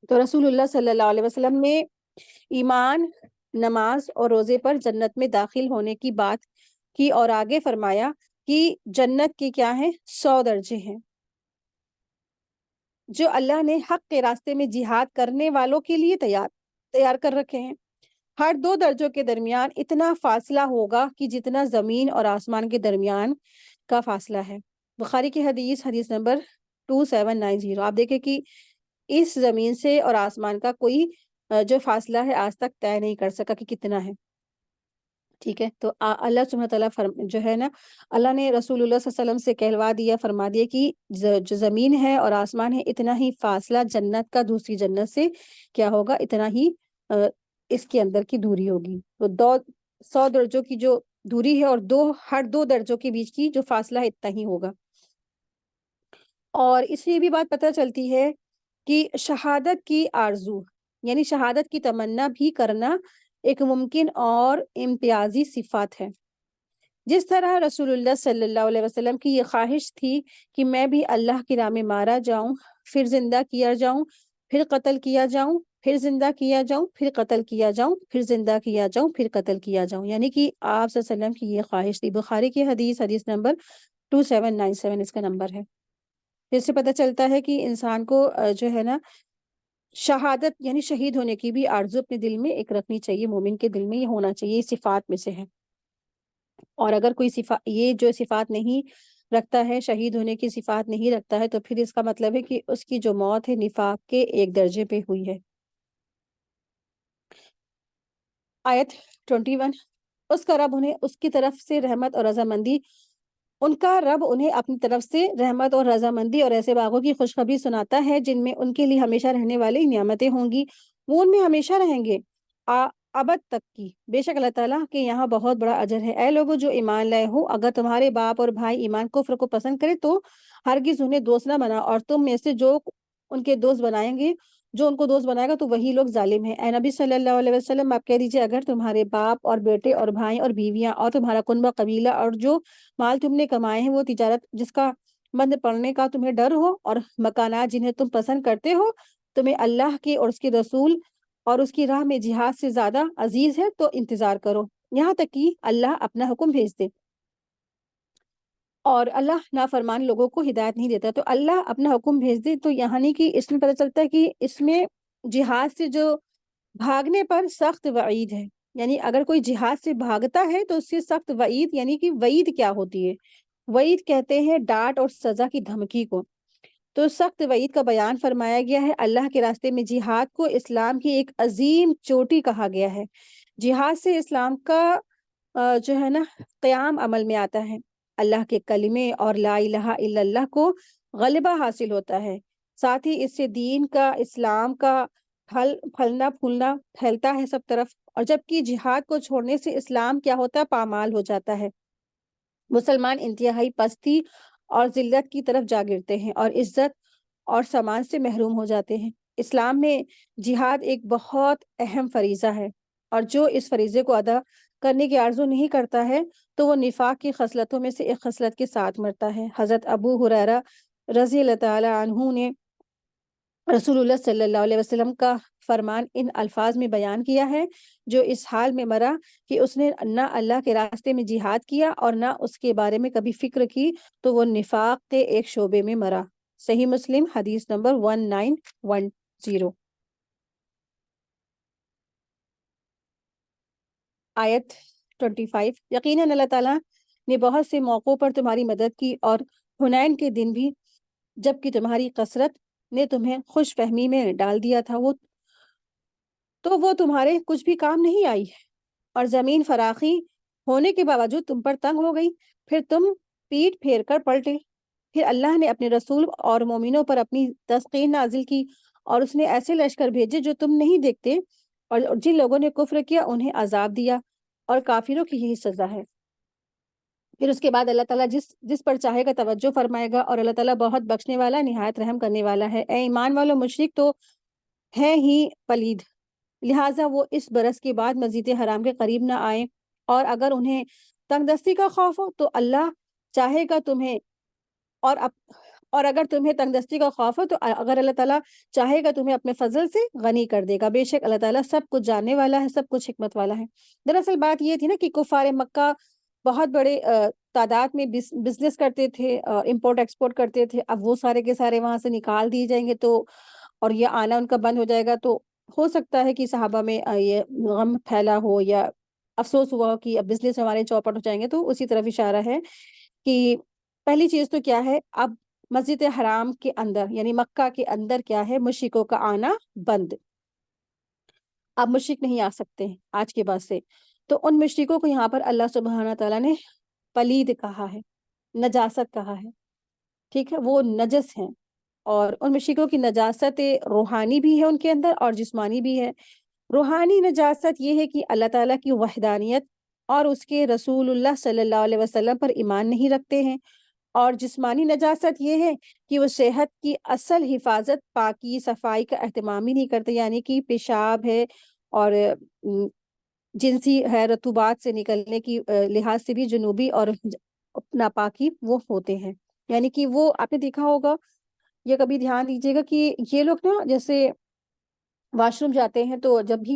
تو رسول اللہ صلی اللہ علیہ وسلم نے ایمان، نماز اور روزے پر جنت میں داخل ہونے کی بات کی اور آگے فرمایا کہ جنت کے کیا ہیں 100 درجے ہیں جو اللہ نے حق کے راستے میں جہاد کرنے والوں کے لیے تیار کر رکھے ہیں. ہر 2 درجوں کے درمیان اتنا فاصلہ ہوگا کہ جتنا زمین اور آسمان کے درمیان کا فاصلہ ہے. بخاری کی حدیث نمبر 2790. آپ دیکھیں کہ اس زمین سے اور آسمان کا کوئی جو فاصلہ ہے آج تک طے نہیں کر سکا کہ کتنا ہے. ٹھیک ہے، تو اللہ سبحانہ تعالیٰ جو ہے نا، اللہ نے رسول اللہ صلی اللہ علیہ وسلم سے کہلوا دیا، فرما دیا کہ جو زمین ہے اور آسمان ہے اتنا ہی فاصلہ جنت کا دوسری جنت سے کیا ہوگا، اتنا ہی اس کے اندر کی دوری ہوگی. تو 100 درجوں کی جو دوری ہے اور ہر 2 درجوں کے بیچ کی جو فاصلہ ہے اتنا ہی ہوگا. اور اس سے یہ بھی بات پتہ چلتی ہے کہ شہادت کی آرزو یعنی شہادت کی تمنا بھی کرنا ایک ممکن اور امتیازی صفات ہے. جس طرح رسول اللہ صلی اللہ علیہ وسلم کی یہ خواہش تھی کہ میں بھی اللہ کی راہ میں مارا جاؤں، پھر زندہ کیا جاؤں، پھر قتل کیا جاؤں، پھر زندہ کیا جاؤں، پھر قتل کیا جاؤں، پھر زندہ کیا جاؤں، پھر قتل کیا جاؤں، یعنی کہ آپ صلی اللہ علیہ وسلم کی یہ خواہش تھی. بخاری کی حدیث نمبر 2797 اس کا نمبر ہے. اس سے پتہ چلتا ہے کہ انسان کو جو ہے نا شہادت یعنی شہید ہونے کی بھی آرزو اپنے دل میں ایک رکھنی چاہیے. مومن کے دل میں یہ ہونا چاہیے، یہ صفات میں سے ہے. اور اگر کوئی یہ جو صفات نہیں رکھتا ہے، شہید ہونے کی صفات نہیں رکھتا ہے، تو پھر اس کا مطلب ہے کہ اس کی جو موت ہے نفاق کے ایک درجے پہ ہوئی ہے. آیت 21، اس کا رب انہیں اس کی طرف سے رحمت اور رضامندی ان کا رب انہیں اپنی طرف سے رحمت اور رضامندی اور ایسے باغوں کی خوشخبری سناتا ہے جن میں ان کے لیے ہمیشہ رہنے والی نعمتیں ہوں گی، وہ ان میں ہمیشہ رہیں گے ابد تک کی. بے شک اللہ تعالیٰ کے یہاں بہت بڑا اجر ہے. اے لوگوں جو ایمان لائے ہو، اگر تمہارے باپ اور بھائی ایمان کفر کو پسند کرے تو ہرگز انہیں دوست نہ بنا، اور تم میں سے جو ان کو دوست بنائے گا تو وہی لوگ ظالم ہیں. اے نبی صلی اللہ علیہ وسلم آپ کہہ دیجئے اگر تمہارے باپ اور بیٹے اور بھائی اور بیویاں اور تمہارا کنبہ قبیلہ اور جو مال تم نے کمائے ہیں وہ تجارت جس کا بند پڑنے کا تمہیں ڈر ہو اور مکانات جنہیں تم پسند کرتے ہو تمہیں اللہ کے اور اس کے رسول اور اس کی راہ میں جہاد سے زیادہ عزیز ہے تو انتظار کرو یہاں تک کہ اللہ اپنا حکم بھیج دے. اور اللہ نافرمان لوگوں کو ہدایت نہیں دیتا، تو اللہ اپنا حکم بھیج دے. تو یعنی کہ اس میں پتہ چلتا ہے کہ اس میں جہاد سے جو بھاگنے پر سخت وعید ہے. یعنی اگر کوئی جہاد سے بھاگتا ہے تو اس سے سخت وعید، یعنی کہ وعید کیا ہوتی ہے؟ وعید کہتے ہیں ڈانٹ اور سزا کی دھمکی کو. تو سخت وعید کا بیان فرمایا گیا ہے. اللہ کے راستے میں جہاد کو اسلام کی ایک عظیم چوٹی کہا گیا ہے. جہاد سے اسلام کا جو ہے نا قیام عمل میں آتا ہے. اللہ کے کلمے اور لا الہ الا اللہ کو غلبہ حاصل ہوتا ہے. ساتھ ہی اس سے دین کا، اسلام کا پھلنا پھولنا پھیلتا ہے سب طرف. اور جبکہ جہاد کو چھوڑنے سے اسلام کیا ہوتا ہے؟ پامال ہو جاتا ہے. مسلمان انتہائی پستی اور ذلت کی طرف جا گرتے ہیں اور عزت اور سامان سے محروم ہو جاتے ہیں۔ اسلام میں جہاد ایک بہت اہم فریضہ ہے، اور جو اس فریضے کو ادا کرنے کی آرزو نہیں کرتا ہے تو وہ نفاق کی خصلتوں میں سے ایک خصلت کے ساتھ مرتا ہے۔ حضرت ابو ہریرہ رضی اللہ تعالی عنہ نے رسول اللہ صلی اللہ علیہ وسلم کا فرمان ان الفاظ میں بیان کیا ہے: جو اس حال میں مرا کہ اس نے نہ اللہ کے راستے میں جہاد کیا اور نہ اس کے بارے میں کبھی فکر کی، تو وہ نفاق کے ایک شعبے میں مرا۔ صحیح مسلم حدیث نمبر 1910۔ آیت 25۔ یقیناً اللہ تعالیٰ نے بہت سے موقعوں پر تمہاری مدد کی، اور حنین کے دن بھی جبکہ تمہاری کثرت نے تمہیں خوش فہمی میں ڈال دیا تھا، وہ تمہارے کچھ بھی کام نہیں آئی، اور زمین فراخی ہونے کے باوجود تم پر تنگ ہو گئی، پھر تم پیٹ پھیر کر پلٹے۔ پھر اللہ نے اپنے رسول اور مومنوں پر اپنی تسکین نازل کی، اور اس نے ایسے لشکر بھیجے جو تم نہیں دیکھتے، اور جن لوگوں نے کفر کیا انہیں عذاب دیا، اور کافروں کی یہی سزا ہے۔ پھر اس کے بعد اللہ تعالیٰ جس پر چاہے گا توجہ فرمائے گا، اور اللہ تعالیٰ بہت بخشنے والا نہایت رحم کرنے والا ہے۔ اے ایمان والو، مشرک تو ہے ہی پلید، لہٰذا وہ اس برس کے بعد مسجد حرام کے قریب نہ آئیں، اور اگر انہیں تنگ دستی کا خوف ہو تو اللہ چاہے گا تمہیں اور اگر تمہیں تنگ دستی کا خوف ہو تو اگر اللہ تعالیٰ چاہے گا تمہیں اپنے فضل سے غنی کر دے گا، بے شک اللہ تعالیٰ سب کچھ جاننے والا ہے، سب کچھ حکمت والا ہے۔ دراصل بات یہ تھی نا کہ کفار مکہ بہت بڑے تعداد میں بزنس کرتے تھے، امپورٹ ایکسپورٹ کرتے تھے۔ اب وہ سارے کے سارے وہاں سے نکال دیے جائیں گے تو اور یہ آنا ان کا بند ہو جائے گا، تو ہو سکتا ہے کہ صحابہ میں یہ غم پھیلا ہو یا افسوس ہوا ہو کہ اب بزنس ہمارے چوپٹ ہو جائیں گے۔ تو اسی طرف اشارہ ہے کہ پہلی چیز تو کیا ہے، اب مسجد حرام کے اندر یعنی مکہ کے اندر کیا ہے، مشرکوں کا آنا بند، اب مشرک نہیں آ سکتے آج کے بعد سے۔ تو ان مشرکوں کو یہاں پر اللہ سبحانہ تعالیٰ نے پلید کہا ہے، نجاست کہا ہے، ٹھیک ہے، وہ نجس ہیں، اور ان مشرکوں کی نجاست روحانی بھی ہے ان کے اندر اور جسمانی بھی ہے۔ روحانی نجاست یہ ہے کہ اللہ تعالیٰ کی وحدانیت اور اس کے رسول اللہ صلی اللہ علیہ وسلم پر ایمان نہیں رکھتے ہیں، اور جسمانی نجاست یہ ہے کہ وہ صحت کی اصل حفاظت، پاکی صفائی کا اہتمام ہی نہیں کرتے، یعنی کہ پیشاب ہے اور جنسی ہے رطوبات سے نکلنے کی لحاظ سے بھی جنوبی اور ناپاکی وہ ہوتے ہیں۔ یعنی کہ وہ آپ نے دیکھا ہوگا، یہ کبھی دھیان دیجیے گا کہ یہ لوگ نا جیسے واش روم جاتے ہیں تو جب بھی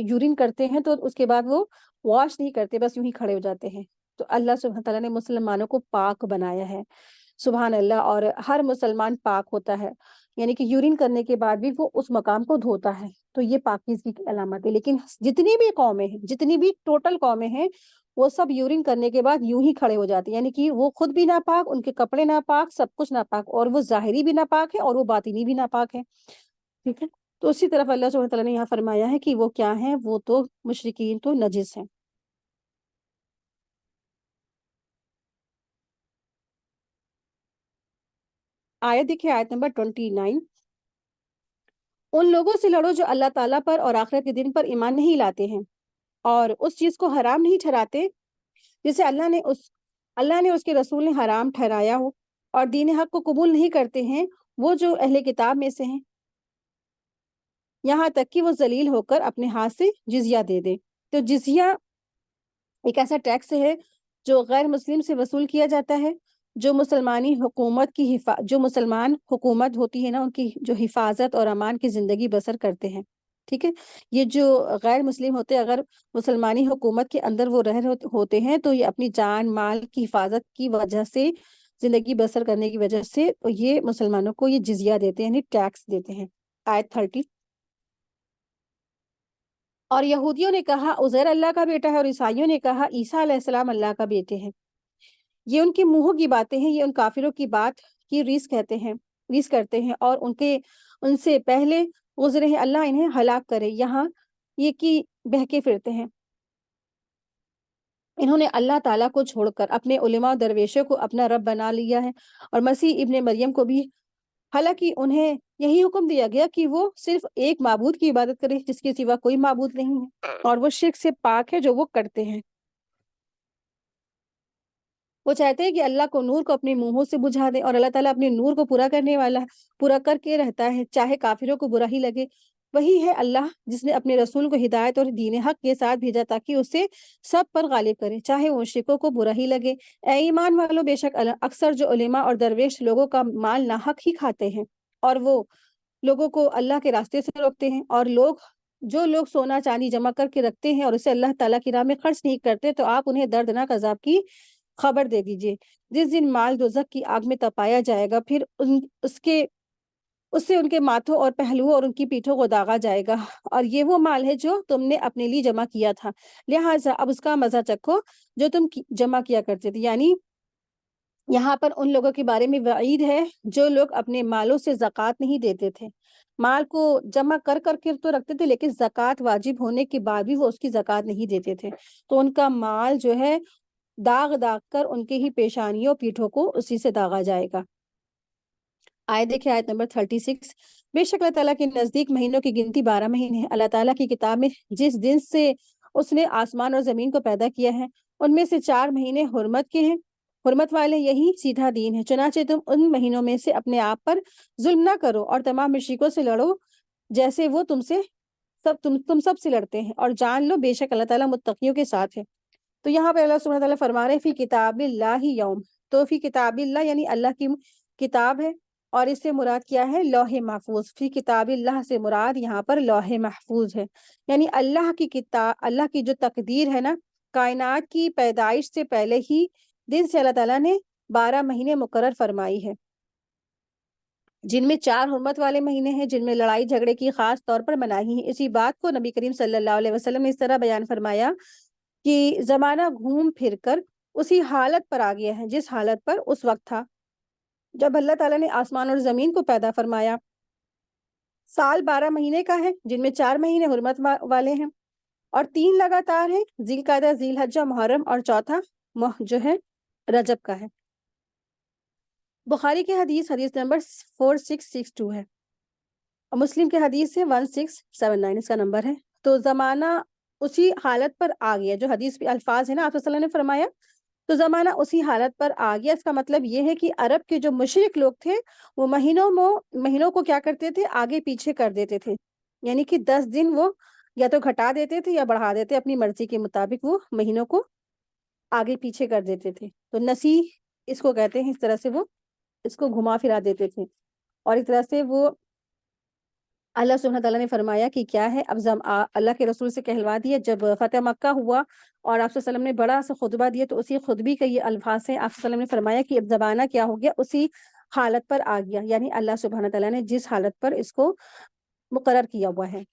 یورین کرتے ہیں تو اس کے بعد وہ واش نہیں کرتے، بس یوں ہی کھڑے ہو جاتے ہیں۔ تو اللہ سبحانہ تعالیٰ نے مسلمانوں کو پاک بنایا ہے، سبحان اللہ، اور ہر مسلمان پاک ہوتا ہے، یعنی کہ یورین کرنے کے بعد بھی وہ اس مقام کو دھوتا ہے، تو یہ پاکیزگی کی علامت ہے۔ لیکن جتنی بھی قومیں ہیں، جتنی بھی ٹوٹل قومیں ہیں، وہ سب یورین کرنے کے بعد یوں ہی کھڑے ہو جاتے ہیں، یعنی کہ وہ خود بھی ناپاک، ان کے کپڑے ناپاک، سب کچھ ناپاک، اور وہ ظاہری بھی ناپاک ہے اور وہ باطنی بھی ناپاک ہے، ٹھیک ہے۔ تو اسی طرف اللہ سبحانہ تعالیٰ نے یہاں فرمایا ہے کہ وہ کیا ہیں، وہ تو مشرکین تو نجس ہیں۔ آیت دیکھیں، آیت نمبر 29۔ ان لوگوں سے لڑو جو اللہ تعالیٰ پر اور آخرت کے دن پر ایمان نہیں لاتے ہیں، اور اس چیز کو حرام نہیں ٹھہراتے جسے اللہ نے اس کے رسول نے حرام ٹھہرایا ہو، اور دین حق کو قبول نہیں کرتے ہیں وہ جو اہل کتاب میں سے ہیں، یہاں تک کہ وہ ذلیل ہو کر اپنے ہاتھ سے جزیہ دے دے۔ تو جزیہ ایک ایسا ٹیکس ہے جو غیر مسلم سے وصول کیا جاتا ہے، جو جو مسلمان حکومت ہوتی ہے نا، ان کی جو حفاظت اور امان کی زندگی بسر کرتے ہیں، ٹھیک ہے۔ یہ جو غیر مسلم ہوتے، اگر مسلمانی حکومت کے اندر وہ رہ ہوتے ہیں تو یہ اپنی جان مال کی حفاظت کی وجہ سے، زندگی بسر کرنے کی وجہ سے یہ مسلمانوں کو یہ جزیہ دیتے ہیں، یعنی ٹیکس دیتے ہیں۔ آیت 30۔ اور یہودیوں نے کہا عزیر اللہ کا بیٹا ہے، اور عیسائیوں نے کہا عیسیٰ علیہ السلام اللہ کا بیٹے ہیں۔ یہ ان کے منہوں کی باتیں ہیں، یہ ان کافروں کی بات کی ریس کرتے ہیں، اور ان سے پہلے گزرے ہیں، اللہ انہیں ہلاک کرے۔ یہاں یہ کی بہکے پھرتے ہیں، انہوں نے اللہ تعالیٰ کو چھوڑ کر اپنے علماء و درویشوں کو اپنا رب بنا لیا ہے، اور مسیح ابن مریم کو بھی، حالانکہ انہیں یہی حکم دیا گیا کہ وہ صرف ایک معبود کی عبادت کرے جس کے سوا کوئی معبود نہیں ہے، اور وہ شرک سے پاک ہے جو وہ کرتے ہیں۔ وہ چاہتے ہیں کہ اللہ کو نور کو اپنے منہوں سے بجھا دے، اور اللہ تعالیٰ اپنے نور کو پورا کرنے والا ہے، پورا کر کے رہتا ہے، چاہے کافروں کو برا ہی لگے۔ وہی ہے اللہ جس نے اپنے رسول کو ہدایت اور دین حق کے ساتھ بھیجا تاکہ اسے سب پر غالب کرے، چاہے وہ مشرکوں کو برا ہی لگے۔ اے ایمان والو، بے شک اکثر جو علماء اور درویش لوگوں کا مال ناحق ہی کھاتے ہیں، اور وہ لوگوں کو اللہ کے راستے سے روکتے ہیں، اور جو لوگ سونا چاندی جمع کر کے رکھتے ہیں اور اسے اللہ تعالیٰ کی راہ میں خرچ نہیں کرتے، تو آپ انہیں دردناک عذاب کی خبر دے دیجیے، جس دن مال دوزخ کی آگ میں تپایا جائے گا، پھر اس سے ان کے ماتھوں اور پہلوؤں اور ان کی پیٹھوں کو داغا جائے گا، اور یہ وہ مال ہے جو تم نے اپنے لیے جمع کیا تھا، لہٰذا اب اس کا مزہ چکھو جو تم جمع کیا کرتے تھے۔ یعنی یہاں پر ان لوگوں کے بارے میں وعید ہے جو لوگ اپنے مالوں سے زکوٰۃ نہیں دیتے تھے، مال کو جمع کر کر کے تو رکھتے تھے، لیکن زکوٰۃ واجب ہونے کے بعد بھی وہ اس کی زکوٰۃ نہیں دیتے تھے، تو ان کا مال جو ہے داغ داغ کر ان کے ہی پیشانیوں پیٹھوں کو اسی سے داغا جائے گا۔ آیت دیکھیں، آیت نمبر 36۔ بے شک اللہ تعالیٰ کے نزدیک مہینوں کی گنتی 12 مہینے ہیں۔ اللہ تعالیٰ کی کتاب میں جس دن سے اس نے آسمان اور زمین کو پیدا کیا ہے، ان میں سے 4 مہینے حرمت کے ہیں، حرمت والے، یہی سیدھا دین ہے۔ چنانچہ تم ان مہینوں میں سے اپنے آپ پر ظلم نہ کرو اور تمام مشرکوں سے لڑو جیسے وہ تم سب سے لڑتے ہیں، اور جان لو بے شک اللہ تعالیٰ متقیوں کے ساتھ ہے۔ تو یہاں پہ اللہ سبحانہ تعالیٰ فرما رہے ہیں فی کتاب اللہ یوم، تو فی کتاب اللہ یعنی اللہ کی کتاب ہے، اور اس سے مراد کیا ہے؟ لوح محفوظ۔ فی کتاب اللہ سے مراد یہاں پر لوح محفوظ ہے، یعنی اللہ کی کتاب، اللہ کی جو تقدیر ہے نا، کائنات کی پیدائش سے پہلے ہی دن سے اللہ تعالیٰ نے 12 مہینے مقرر فرمائی ہے، جن میں 4 حرمت والے مہینے ہیں، جن میں لڑائی جھگڑے کی خاص طور پر مناہی ہے۔ اسی بات کو نبی کریم صلی اللہ علیہ وسلم نے اس طرح بیان فرمایا کہ زمانہ گھوم پھر کر اسی حالت پر آ گیا ہے جس حالت پر اس وقت تھا جب اللہ تعالیٰ نے آسمان اور زمین کو پیدا فرمایا۔ سال 12 مہینے کا ہے، جن میں 4 مہینے حرمت والے ہیں اور 3 لگاتار ہیں، ذی القعدہ، ذی الحجہ، محرم، اور چوتھا جو ہے رجب کا ہے۔ بخاری کی حدیث نمبر 4662 ہے، اور مسلم کے حدیث ہے 1679 اس کا نمبر ہے۔ تو زمانہ اسی حالت پر آ گیا، جو حدیث پہ الفاظ ہے نا، آپ صلی اللہ علیہ وسلم نے فرمایا تو زمانہ اسی حالت پر آ گیا۔ اس کا مطلب یہ ہے کہ عرب کے جو مشرک لوگ تھے وہ مہینوں کو کیا کرتے تھے؟ آگے پیچھے کر دیتے تھے، یعنی کہ 10 دن وہ یا تو گھٹا دیتے تھے یا بڑھا دیتے، اپنی مرضی کے مطابق وہ مہینوں کو آگے پیچھے کر دیتے تھے۔ تو نسی اس کو کہتے ہیں، اس طرح سے وہ اس کو گھما پھرا دیتے تھے، اور اس طرح سے وہ اللہ سبحانہ تعالیٰ نے فرمایا کہ کیا ہے، اب اللہ کے رسول سے کہلوا دیا، جب فتح مکہ ہوا اور آپ صلی اللہ علیہ وسلم نے بڑا سا خطبہ دیا، تو اسی خطبے کا یہ الفاظ ہیں، آپ صلی اللہ علیہ وسلم نے فرمایا کہ اب زمانہ کیا ہو گیا، اسی حالت پر آ گیا، یعنی اللہ سبحانہ تعالیٰ نے جس حالت پر اس کو مقرر کیا ہوا ہے۔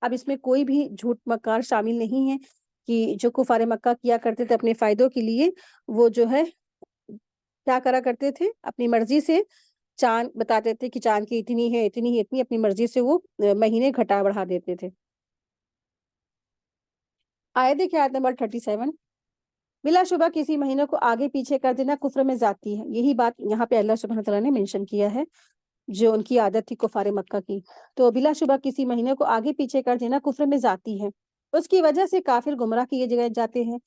اب اس میں کوئی بھی جھوٹ مکار شامل نہیں ہے کہ جو کفار مکہ کیا کرتے تھے اپنے فائدوں کے لیے، وہ جو ہے کیا کرا کرتے تھے، اپنی مرضی سے چاند بتاتے تھے کہ چاند کی اتنی ہے، اتنی ہے، اتنی، اپنی مرضی سے وہ مہینے گھٹا بڑھا دیتے تھے۔ آیت دیکھیں، آیت نمبر 37۔ بلا شبہ کسی مہینوں کو آگے پیچھے کر دینا کفر میں ذاتی ہے، یہی بات یہاں پہ اللہ سبحانہ تعالیٰ نے مینشن کیا ہے، جو ان کی عادت تھی کفار مکہ کی۔ تو بلا شبہ کسی مہینے کو آگے پیچھے کر دینا کفر میں ذاتی ہے، اس کی وجہ سے کافر گمراہ کیے جاتے ہیں،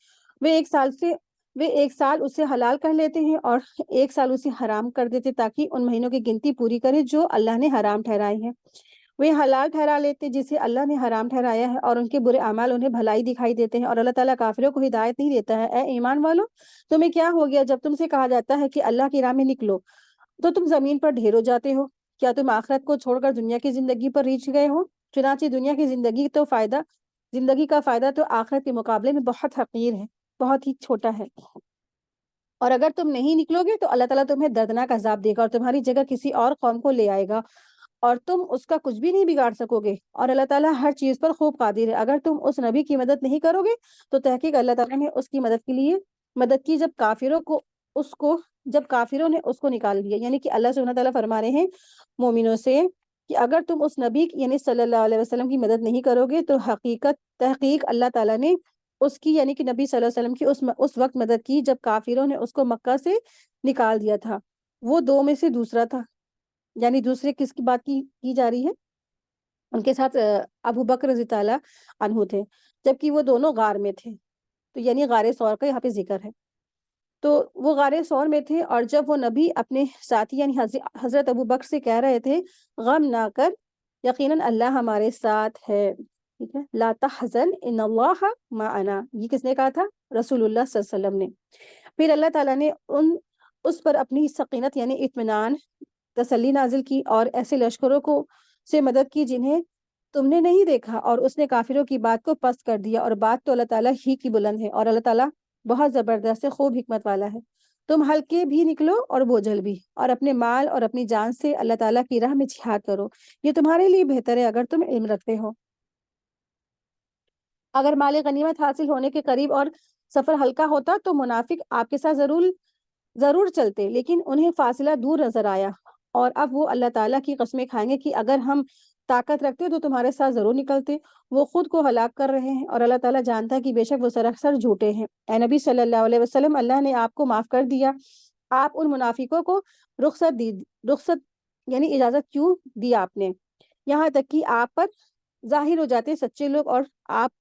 وہ ایک سال اسے حلال کر لیتے ہیں اور ایک سال اسے حرام کر دیتے، تاکہ ان مہینوں کی گنتی پوری کرے جو اللہ نے حرام ٹھہرائے ہیں۔ وہ حلال ٹھہرا لیتے جسے اللہ نے حرام ٹھہرایا ہے، اور ان کے برے اعمال انہیں بھلائی دکھائی دیتے ہیں، اور اللہ تعالیٰ کافروں کو ہدایت نہیں دیتا ہے۔ اے ایمان والو، تمہیں کیا ہو گیا جب تم سے کہا جاتا ہے کہ اللہ کی راہ میں نکلو تو تم زمین پر ڈھیر ہو جاتے ہو؟ کیا تم آخرت کو چھوڑ کر دنیا کی زندگی پر ریچھ گئے ہو؟ چنانچہ دنیا کی زندگی کا فائدہ تو آخرت کے مقابلے میں بہت حقیر ہے، بہت ہی چھوٹا ہے، اور اگر تم نہیں نکلو گے تو اللہ تعالیٰ تمہیں دردناک عذاب دے گا اور تمہاری جگہ کسی اور قوم کو لے آئے گا، اور تم اس کا کچھ بھی نہیں بگاڑ سکو گے، اور اللہ تعالیٰ ہر چیز پر خوب قادر ہے۔ اگر تم اس نبی کی مدد نہیں کرو گے تو تحقیق اللہ تعالیٰ نے اس کی مدد کی جب کافروں نے اس کو نکال دیا، یعنی کہ اللہ سبحانہ تعالیٰ فرما رہے ہیں مومنوں سے کہ اگر تم اس نبی یعنی صلی اللہ علیہ وسلم کی مدد نہیں کرو گے تو تحقیق اللہ تعالیٰ نے اس کی یعنی کہ نبی صلی اللہ علیہ وسلم کی اس وقت مدد کی جب کافروں نے اس کو مکہ سے نکال دیا تھا۔ وہ 2 میں سے دوسرا تھا، یعنی دوسرے کس کی بات کی جا رہی ہے؟ ان کے ساتھ ابو بکر رضی اللہ عنہ تھے، جبکہ وہ دونوں غار میں تھے، تو یعنی غار ثور کا یہاں پہ ذکر ہے۔ تو وہ غار ثور میں تھے، اور جب وہ نبی اپنے ساتھی یعنی حضرت ابو بکر سے کہہ رہے تھے غم نہ کر، یقیناً اللہ ہمارے ساتھ ہے، ٹھیک ہے، لا تحزن ان اللہ معنا، یہ کس نے کہا تھا؟ رسول اللہ صلی اللہ علیہ وسلم نے۔ پھر اللہ تعالیٰ نے اس پر اپنی سکینت یعنی اطمینان، تسلی نازل کی، اور ایسے لشکروں کو سے مدد کی جنہیں تم نے نہیں دیکھا، اور اس نے کافروں کی بات کو پست کر دیا، اور بات تو اللہ تعالیٰ ہی کی بلند ہے، اور اللہ تعالیٰ بہت زبردست خوب حکمت والا ہے۔ تم ہلکے بھی نکلو اور بوجھل بھی، اور اپنے مال اور اپنی جان سے اللہ تعالیٰ کی راہ میں جہاد کرو، یہ تمہارے لیے بہتر ہے اگر تم علم رکھتے ہو۔ اگر مال غنیمت حاصل ہونے کے قریب اور سفر ہلکا ہوتا تو منافق آپ کے ساتھ ضرور چلتے، لیکن انہیں فاصلہ دور نظر آیا، اور اب وہ اللہ تعالیٰ کی قسمیں کھائیں گے کہ اگر ہم طاقت رکھتے تو تمہارے ساتھ ضرور نکلتے۔ وہ خود کو ہلاک کر رہے ہیں، اور اللہ تعالیٰ جانتا ہے کہ بے شک وہ سراسر جھوٹے ہیں۔ اے نبی صلی اللہ علیہ وسلم، اللہ نے آپ کو معاف کر دیا، آپ ان منافقوں کو رخصت یعنی اجازت کیوں دی آپ نے، یہاں تک کہ آپ پر ظاہر ہو جاتے سچے لوگ اور آپ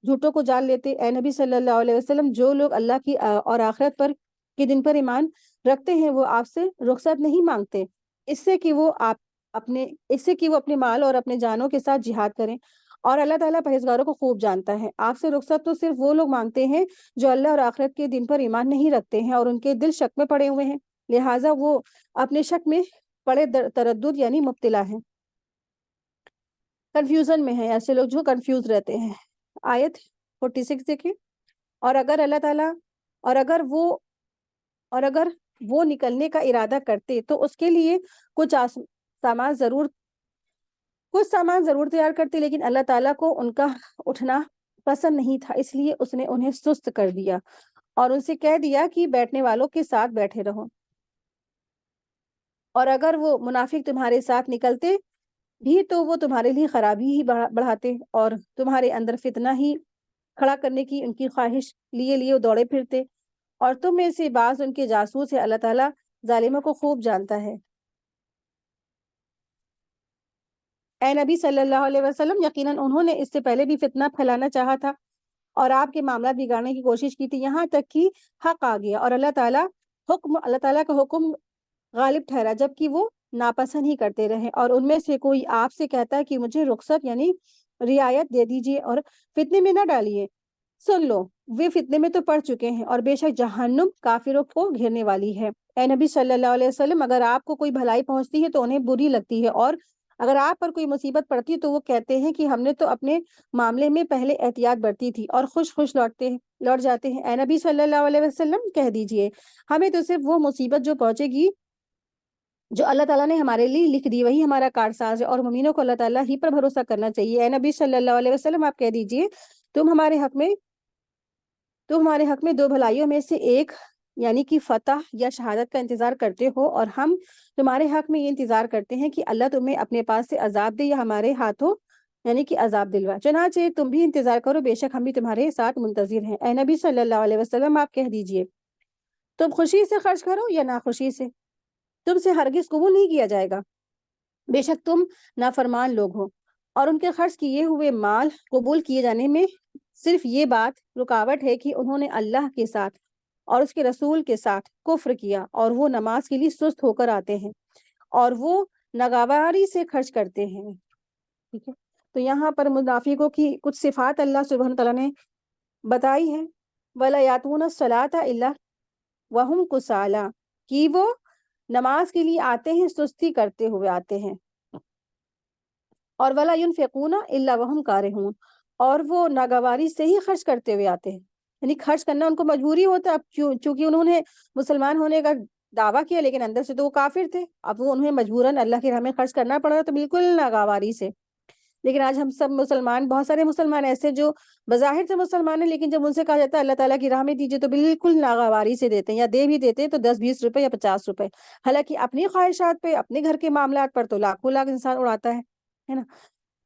جھوٹوں کو جان لیتے۔ اے نبی صلی اللہ علیہ وسلم، جو لوگ اللہ کی اور آخرت پر کے دن پر ایمان رکھتے ہیں وہ آپ سے رخصت نہیں مانگتے، اس سے کہ وہ اپنے مال اور اپنے جانوں کے ساتھ جہاد کریں، اور اللہ تعالیٰ پرہیزگاروں کو خوب جانتا ہے۔ آپ سے رخصت تو صرف وہ لوگ مانگتے ہیں جو اللہ اور آخرت کے دن پر ایمان نہیں رکھتے ہیں اور ان کے دل شک میں پڑے ہوئے ہیں، لہٰذا وہ اپنے شک میں پڑے تردد یعنی مبتلا ہیں، کنفیوژن میں ہیں، ایسے لوگ جو کنفیوز رہتے ہیں۔ آیت 46 دیکھیں، اور اگر اللہ تعالیٰ اور اگر وہ نکلنے کا ارادہ کرتے تو اس کے لیے کچھ سامان ضرور تیار کرتے، لیکن اللہ تعالیٰ کو ان کا اٹھنا پسند نہیں تھا، اس لیے اس نے انہیں سست کر دیا اور ان سے کہہ دیا کہ بیٹھنے والوں کے ساتھ بیٹھے رہو۔ اور اگر وہ منافق تمہارے ساتھ نکلتے بھی تو وہ تمہارے لیے خرابی ہی بڑھاتے اور تمہارے اندر فتنہ ہی کھڑا کرنے کی ان کی خواہش لیے دوڑے پھرتے، اور تم میں سے بعض ان کے جاسوس ہے، اللہ تعالیٰ ظالموں کو خوب جانتا ہے۔ اے نبی صلی اللہ علیہ وسلم، یقیناً انہوں نے اس سے پہلے بھی فتنہ پھیلانا چاہا تھا اور آپ کے معاملات بگاڑنے کی کوشش کی تھی، یہاں تک کہ حق آ گیا اور اللہ تعالیٰ کا حکم غالب ٹھہرا، جبکہ وہ ناپسند ہی کرتے رہے، اور ان میں سے کوئی آپ سے کہتا ہے کہ مجھے رخصت یعنی رعایت دے دیجیے اور فتنے میں نہ ڈالیے، سن لو وہ فتنے میں تو پڑ چکے ہیں اور بے شک جہنم کافروں کو گھیرنے والی ہے۔ اے نبی صلی اللہ علیہ وسلم، اگر آپ کو کوئی بھلائی پہنچتی ہے تو انہیں بری لگتی ہے، اور اگر آپ پر کوئی مصیبت پڑتی ہے تو وہ کہتے ہیں کہ ہم نے تو اپنے معاملے میں پہلے احتیاط برتی تھی، اور خوش لوٹ جاتے ہیں۔ اے نبی صلی اللہ علیہ وسلم، کہہ دیجئے ہمیں تو صرف وہ مصیبت جو پہنچے گی جو اللہ تعالیٰ نے ہمارے لیے لکھ دی وہی ہمارا کارساز ہے، اور مومنوں کو اللہ تعالیٰ ہی پر بھروسہ کرنا چاہیے۔ اے نبی صلی اللہ علیہ وسلم، آپ کہہ دیجئے تم ہمارے حق میں دو بھلائیوں میں سے ایک یعنی کہ فتح یا شہادت کا انتظار کرتے ہو، اور ہم تمہارے حق میں یہ انتظار کرتے ہیں کہ اللہ تمہیں اپنے پاس سے عذاب دے یا ہمارے ہاتھوں یعنی کہ عذاب دلوا، چنانچہ تم بھی انتظار کرو، بے شک ہم بھی تمہارے ساتھ منتظر ہیں۔ اے نبی صلی اللہ علیہ وسلم، آپ کہہ دیجئے تم خوشی سے خرچ کرو یا ناخوشی سے، تم سے ہرگز قبول نہیں کیا جائے گا، بے شک تم نافرمان لوگ ہو۔ اور ان کے خرچ کیے ہوئے مال قبول کیے جانے میں صرف یہ بات رکاوٹ ہے کہ انہوں نے اللہ کے ساتھ اور اس کے رسول کے ساتھ کفر کیا، اور وہ نماز کے لیے سست ہو کر آتے ہیں اور وہ ناگواری سے خرچ کرتے ہیں، ٹھیک ہے۔ تو یہاں پر منافقوں کی کچھ صفات اللہ سبحانہ تعالیٰ نے بتائی ہے، وَلَا يَأْتُونَ الصَّلَاةَ إِلَّا وَهُمْ كُسَالَىٰ، کہ وہ نماز کے لیے آتے ہیں سستی کرتے ہوئے آتے ہیں، اور وَلَا يُنْفِقُونَ إِلَّا وَهُمْ كَارِهُونَ، اور وہ ناگواری سے ہی خرچ کرتے ہوئے آتے ہیں، یعنی خرچ کرنا ان کو مجبوری ہوتا ہے، اب چونکہ انہوں نے مسلمان ہونے کا دعویٰ کیا لیکن اندر سے تو وہ کافر تھے، اب وہ انہیں مجبوراً اللہ کی راہ میں خرچ کرنا پڑ رہا تو بالکل ناگواری سے۔ لیکن آج ہم سب مسلمان، بہت سارے مسلمان ایسے جو بظاہر سے مسلمان ہیں لیکن جب ان سے کہا جاتا ہے اللہ تعالیٰ کی راہ میں دیجیے تو بالکل ناگواری سے دیتے ہیں، یا دے بھی دیتے ہیں تو 10-20 روپے یا 50 روپے، حالانکہ اپنی خواہشات پہ اپنے گھر کے معاملات پر تو لاکھوں لاکھ انسان اڑاتا ہے نا۔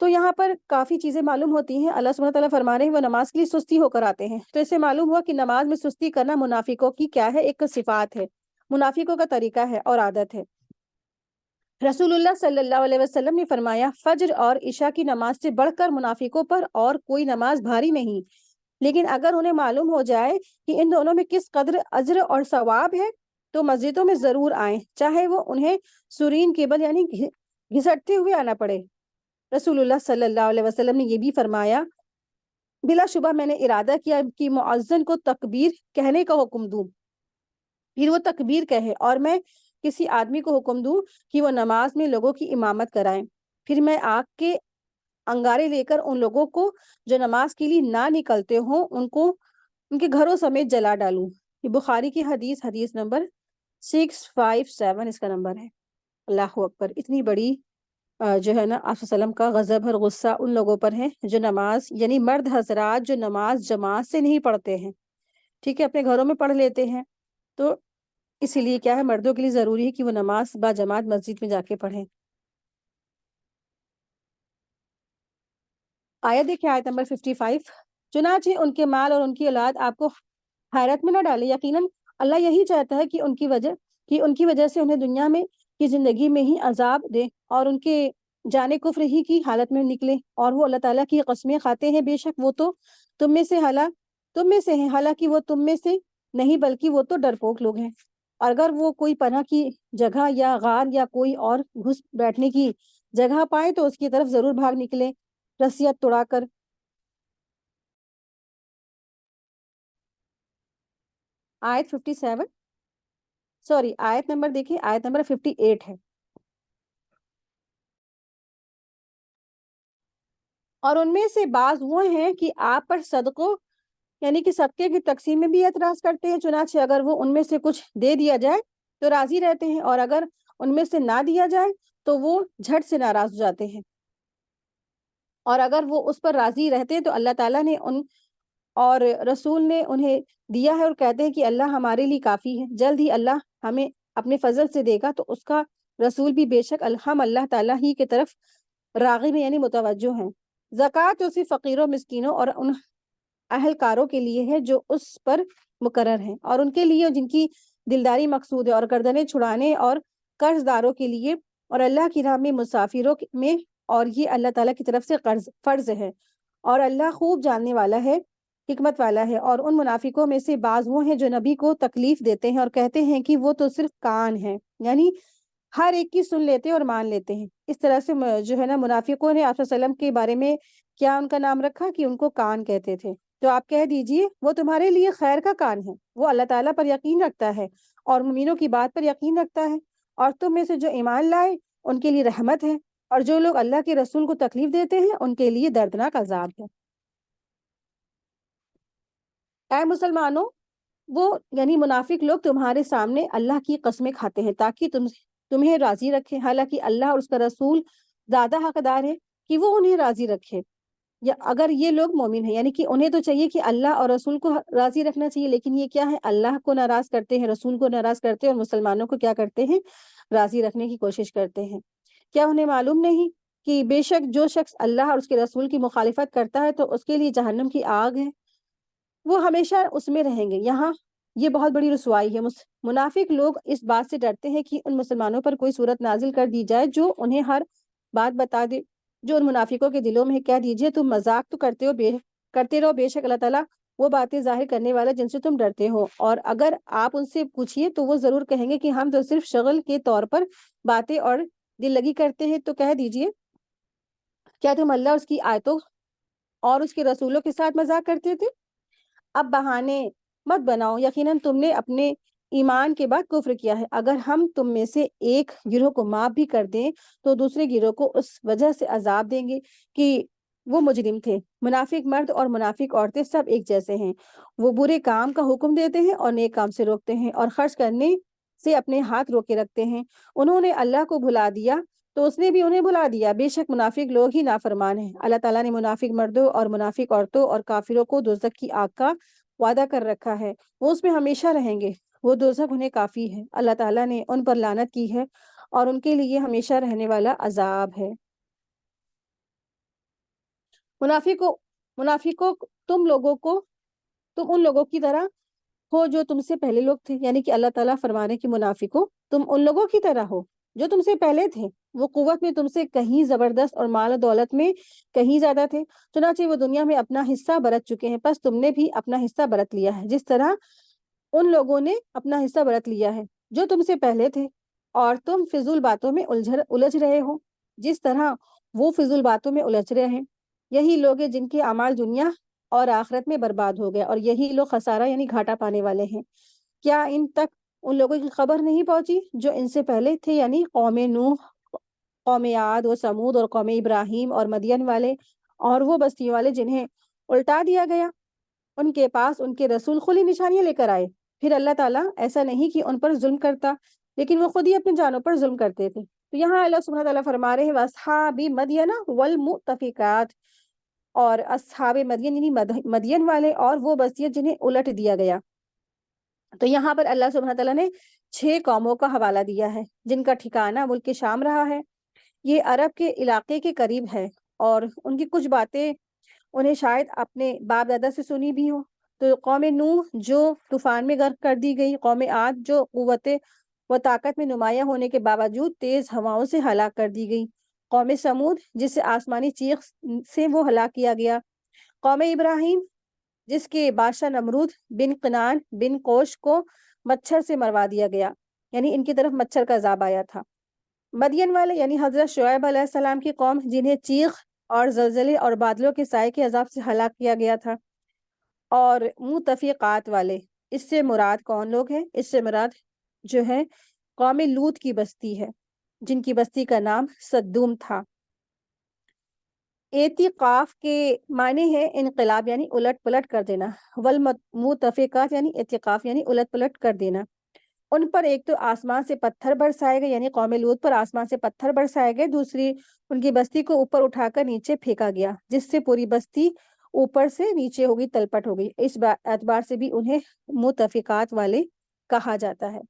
تو یہاں پر کافی چیزیں معلوم ہوتی ہیں، اللہ سبحانہ تعالیٰ فرما رہے ہیں وہ نماز کے لیے سستی ہو کر آتے ہیں، تو اس سے معلوم ہوا کہ نماز میں سستی کرنا منافقوں کی کیا ہے، ایک صفات ہے، منافقوں کا طریقہ ہے اور عادت ہے۔ رسول اللہ صلی اللہ علیہ وسلم نے فرمایا، فجر اور عشاء کی نماز سے بڑھ کر منافقوں پر اور کوئی نماز بھاری نہیں، لیکن اگر انہیں معلوم ہو جائے کہ ان دونوں میں کس قدر اجر اور ثواب ہے تو مسجدوں میں ضرور آئیں، چاہے وہ انہیں سورین کیبل یعنی گھسٹتے ہوئے آنا پڑے۔ رسول اللہ صلی اللہ علیہ وسلم نے یہ بھی فرمایا، بلا شبہ میں نے ارادہ کیا کہ مؤذن کو تکبیر کہنے کا حکم دوں، پھر وہ تکبیر کہے، اور میں کسی آدمی کو حکم دوں کہ وہ نماز میں لوگوں کی امامت کرائیں، پھر میں آگ کے انگارے لے کر ان لوگوں کو جو نماز کے لیے نہ نکلتے ہوں ان کو ان کے گھروں سمیت جلا ڈالوں۔ یہ بخاری کی حدیث نمبر 657 اس کا نمبر ہے۔ اللہ اکبر! اتنی بڑی جو ہے نا آپ صلی اللہ علیہ وسلم کا غضب اور غصہ ان لوگوں پر ہے جو نماز یعنی مرد حضرات جو نماز جماعت سے نہیں پڑھتے ہیں، ٹھیک ہے، اپنے گھروں میں پڑھ لیتے ہیں، تو اسی لیے کیا ہے، مردوں کے لیے ضروری ہے کہ وہ نماز با جماعت مسجد میں جا کے پڑھیں۔ آیت دیکھیں، آیت نمبر 55، چنانچہ ان کے مال اور ان کی اولاد آپ کو حیرت میں نہ ڈالے، یقیناً اللہ یہی چاہتا ہے کہ ان کی وجہ سے انہیں دنیا میں کی زندگی میں ہی عذاب دے اور ان کے جانے کفر ہی کی حالت میں نکلے، اور وہ اللہ تعالیٰ کی قسمیں کھاتے ہیں، بے شک وہ تو تم میں سے ہیں، حالانکہ وہ تم میں سے نہیں بلکہ وہ تو ڈرپوک لوگ ہیں۔ اور اگر وہ کوئی پناہ کی جگہ یا غار یا کوئی اور گھس بیٹھنے کی جگہ پائے تو اس کی طرف ضرور بھاگ نکلے رسیت توڑا کر۔ آیت 57 سوری آیت نمبر دیکھیں، آیت نمبر 58 ہے۔ اور ان میں سے بعض وہ ہیں کہ آپ پر صدقوں یعنی کہ صدقے کی تقسیم میں بھی اعتراض کرتے ہیں، چنانچہ اگر وہ ان میں سے کچھ دے دیا جائے تو راضی رہتے ہیں، اور اگر ان میں سے نہ دیا جائے تو وہ جھٹ سے ناراض ہو جاتے ہیں، اور اگر وہ اس پر راضی رہتے تو اللہ تعالیٰ نے اور رسول نے انہیں دیا ہے، اور کہتے ہیں کہ اللہ ہمارے لیے کافی ہے، جلد ہی اللہ ہمیں اپنے فضل سے دے گا، تو اس کا رسول بھی بے شک ہم اللہ تعالیٰ ہی کی طرف راغب یعنی متوجہ ہیں۔ زکوٰۃ تو صرف فقیروں، مسکینوں اور ان اہلکاروں کے لیے ہے جو اس پر مقرر ہیں، اور ان کے لیے جن کی دلداری مقصود ہے، اور گردنیں چھڑانے اور قرض داروں کے لیے، اور اللہ کی راہ میں مسافروں میں، اور یہ اللہ تعالیٰ کی طرف سے فرض ہے، اور اللہ خوب جاننے والا ہے، حکمت والا ہے۔ اور ان منافقوں میں سے بعض وہ ہیں جو نبی کو تکلیف دیتے ہیں اور کہتے ہیں کہ وہ تو صرف کان ہیں، یعنی ہر ایک کی سن لیتے اور مان لیتے ہیں۔ اس طرح سے جو ہے نا منافقوں نے آپ صلی اللہ علیہ وسلم کے بارے میں کیا ان کا نام رکھا کہ ان کو کان کہتے تھے، تو آپ کہہ دیجئے وہ تمہارے لیے خیر کا کان ہے، وہ اللہ تعالیٰ پر یقین رکھتا ہے اور مومنوں کی بات پر یقین رکھتا ہے، اور تم میں سے جو ایمان لائے ان کے لیے رحمت ہے، اور جو لوگ اللہ کے رسول کو تکلیف دیتے ہیں ان کے لیے دردناک عذاب ہے۔ اے مسلمانوں، وہ یعنی منافق لوگ تمہارے سامنے اللہ کی قسمیں کھاتے ہیں تاکہ تمہیں راضی رکھے، حالانکہ اللہ اور اس کا رسول زیادہ حقدار ہے کہ وہ انہیں راضی رکھے، یا اگر یہ لوگ مومن ہیں، یعنی کہ انہیں تو چاہیے کہ اللہ اور رسول کو راضی رکھنا چاہیے، لیکن یہ کیا ہے، اللہ کو ناراض کرتے ہیں، رسول کو ناراض کرتے ہیں، اور مسلمانوں کو کیا کرتے ہیں، راضی رکھنے کی کوشش کرتے ہیں۔ کیا انہیں معلوم نہیں کہ بے شک جو شخص اللہ اور اس کے رسول کی مخالفت کرتا ہے تو اس کے لیے جہنم کی آگ ہے، وہ ہمیشہ اس میں رہیں گے۔ یہاں یہ بہت بڑی رسوائی ہے۔ منافق لوگ اس بات سے ڈرتے ہیں کہ ان مسلمانوں پر کوئی صورت نازل کر دی جائے جو انہیں ہر بات بتا دے، جو ان منافقوں کے دلوں میں کہہ دیجئے تم مذاق تو کرتے رہو، بے شک اللہ تعالیٰ وہ باتیں ظاہر کرنے والا جن سے تم ڈرتے ہو، اور اگر آپ ان سے پوچھئے تو وہ ضرور کہیں گے کہ ہم تو صرف شغل کے طور پر باتیں اور دل لگی کرتے ہیں، تو کہہ دیجئے کیا تم اللہ اس کی آیتوں اور اس کے رسولوں کے ساتھ مذاق کرتے تھے؟ اب بہانے مت بناؤ، یقیناً تم نے اپنے ایمان کے بعد کفر کیا ہے۔ اگر ہم تم میں سے ایک گروہ کو معاف بھی کر دیں تو دوسرے گروہ کو اس وجہ سے عذاب دیں گے کہ وہ مجرم تھے۔ منافق مرد اور منافق عورتیں سب ایک جیسے ہیں، وہ برے کام کا حکم دیتے ہیں اور نیک کام سے روکتے ہیں، اور خرچ کرنے سے اپنے ہاتھ روکے رکھتے ہیں۔ انہوں نے اللہ کو بھلا دیا تو اس نے بھی انہیں بھلا دیا، بے شک منافق لوگ ہی نافرمان ہیں۔ اللہ تعالیٰ نے منافق مردوں اور منافق عورتوں اور کافروں کو دوزخ کی آگ کا وعدہ کر رکھا ہے، وہ اس میں ہمیشہ رہیں گے، وہ دوزخ انہیں کافی ہے۔ اللہ تعالیٰ نے ان پر لعنت کی ہے اور ان کے لیے ہمیشہ رہنے والا عذاب ہے۔ منافقوں تم ان لوگوں کی طرح ہو جو تم سے پہلے لوگ تھے، یعنی کہ اللہ تعالیٰ فرمانے کہ منافقوں تم ان لوگوں کی طرح ہو جو تم سے پہلے تھے وہ قوت میں تم سے کہیں زبردست اور مال و دولت میں کہیں زیادہ تھے، چنانچہ وہ دنیا میں اپنا حصہ برت چکے ہیں، پس تم نے بھی اپنا حصہ برت لیا ہے جس طرح ان لوگوں نے اپنا حصہ برت لیا ہے جو تم سے پہلے تھے، اور تم فضول باتوں میں الجھ رہے ہو جس طرح وہ فضول باتوں میں الجھ رہے ہیں۔ یہی لوگ ہیں جن کے اعمال دنیا اور آخرت میں برباد ہو گئے، اور یہی لوگ خسارہ یعنی گھاٹا پانے والے ہیں۔ کیا ان تک ان لوگوں کی خبر نہیں پہنچی جو ان سے پہلے تھے، یعنی قوم نوح، قوم عاد و سمود اور قوم ابراہیم اور مدین والے اور وہ بستیوں والے جنہیں الٹا دیا گیا؟ ان کے پاس ان کے رسول کھلی نشانیاں لے کر آئے، پھر اللہ تعالیٰ ایسا نہیں کہ ان پر ظلم کرتا، لیکن وہ خود ہی اپنی جانوں پر ظلم کرتے تھے۔ تو یہاں اللہ سبحانہ تعالیٰ فرما رہے ہیں وَأَصْحَابِ مَدْيَنَ وَالْمُؤْتَفِكَاتِ، اور اصحاب مدین یعنی مدین والے اور وہ بستیاں جنہیں الٹ دیا گیا۔ تو یہاں پر اللہ سبحانہ تعالیٰ نے 6 قوموں کا حوالہ دیا ہے جن کا ٹھکانہ ملک شام رہا ہے۔ یہ عرب کے علاقے کے قریب ہے، اور ان کی کچھ باتیں انہیں شاید اپنے باپ دادا سے سنی بھی ہوں۔ تو قوم نوح جو طوفان میں غرق کر دی گئی، قوم عاد جو قوت و طاقت میں نمایاں ہونے کے باوجود تیز ہواؤں سے ہلاک کر دی گئی، قوم سمود جسے آسمانی چیخ سے وہ ہلاک کیا گیا، قوم ابراہیم جس کے بادشاہ نمرود بن کنان بن کوش کو مچھر سے مروا دیا گیا، یعنی ان کی طرف مچھر کا عذاب آیا تھا، مدین والے یعنی حضرت شعیب علیہ السلام کی قوم جنہیں چیخ اور زلزلے اور بادلوں کے سائے کے عذاب سے ہلاک کیا گیا تھا، اور متفقات والے، اس سے مراد کون لوگ ہیں؟ اس سے مراد جو ہے قوم لوط کی بستی ہے جن کی بستی کا نام صدوم تھا۔ اعتقاف کے معنی ہے انقلاب یعنی الٹ پلٹ کر دینا، والمتفقات یعنی اعتقاف یعنی الٹ پلٹ کر دینا۔ ان پر ایک تو آسمان سے پتھر برسائے گئے، یعنی قوم لوط پر آسمان سے پتھر برسائے گئے، دوسری ان کی بستی کو اوپر اٹھا کر نیچے پھینکا گیا جس سے پوری بستی اوپر سے نیچے ہوگی، تلپٹ ہوگی، اس اعتبار سے بھی انہیں متفقات والے کہا جاتا ہے۔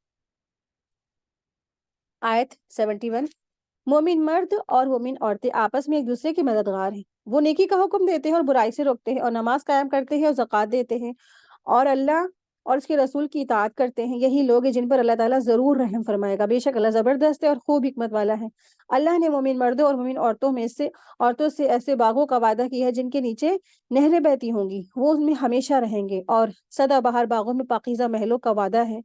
آیت 71، مومن مرد اور مومن عورتیں آپس میں ایک دوسرے کے مددگار ہیں، وہ نیکی کا حکم دیتے ہیں اور برائی سے روکتے ہیں، اور نماز قائم کرتے ہیں اور زکوٰۃ دیتے ہیں، اور اللہ اور اس کے رسول کی اطاعت کرتے ہیں، یہی لوگ ہیں جن پر اللہ تعالیٰ ضرور رحم فرمائے گا، بے شک اللہ زبردست ہے اور خوب حکمت والا ہے۔ اللہ نے مومن مردوں اور مومن عورتوں سے ایسے باغوں کا وعدہ کیا ہے جن کے نیچے نہریں بہتی ہوں گی، وہ ان میں ہمیشہ رہیں گے، اور سدا بہار باغوں میں پاکیزہ محلوں کا وعدہ ہے،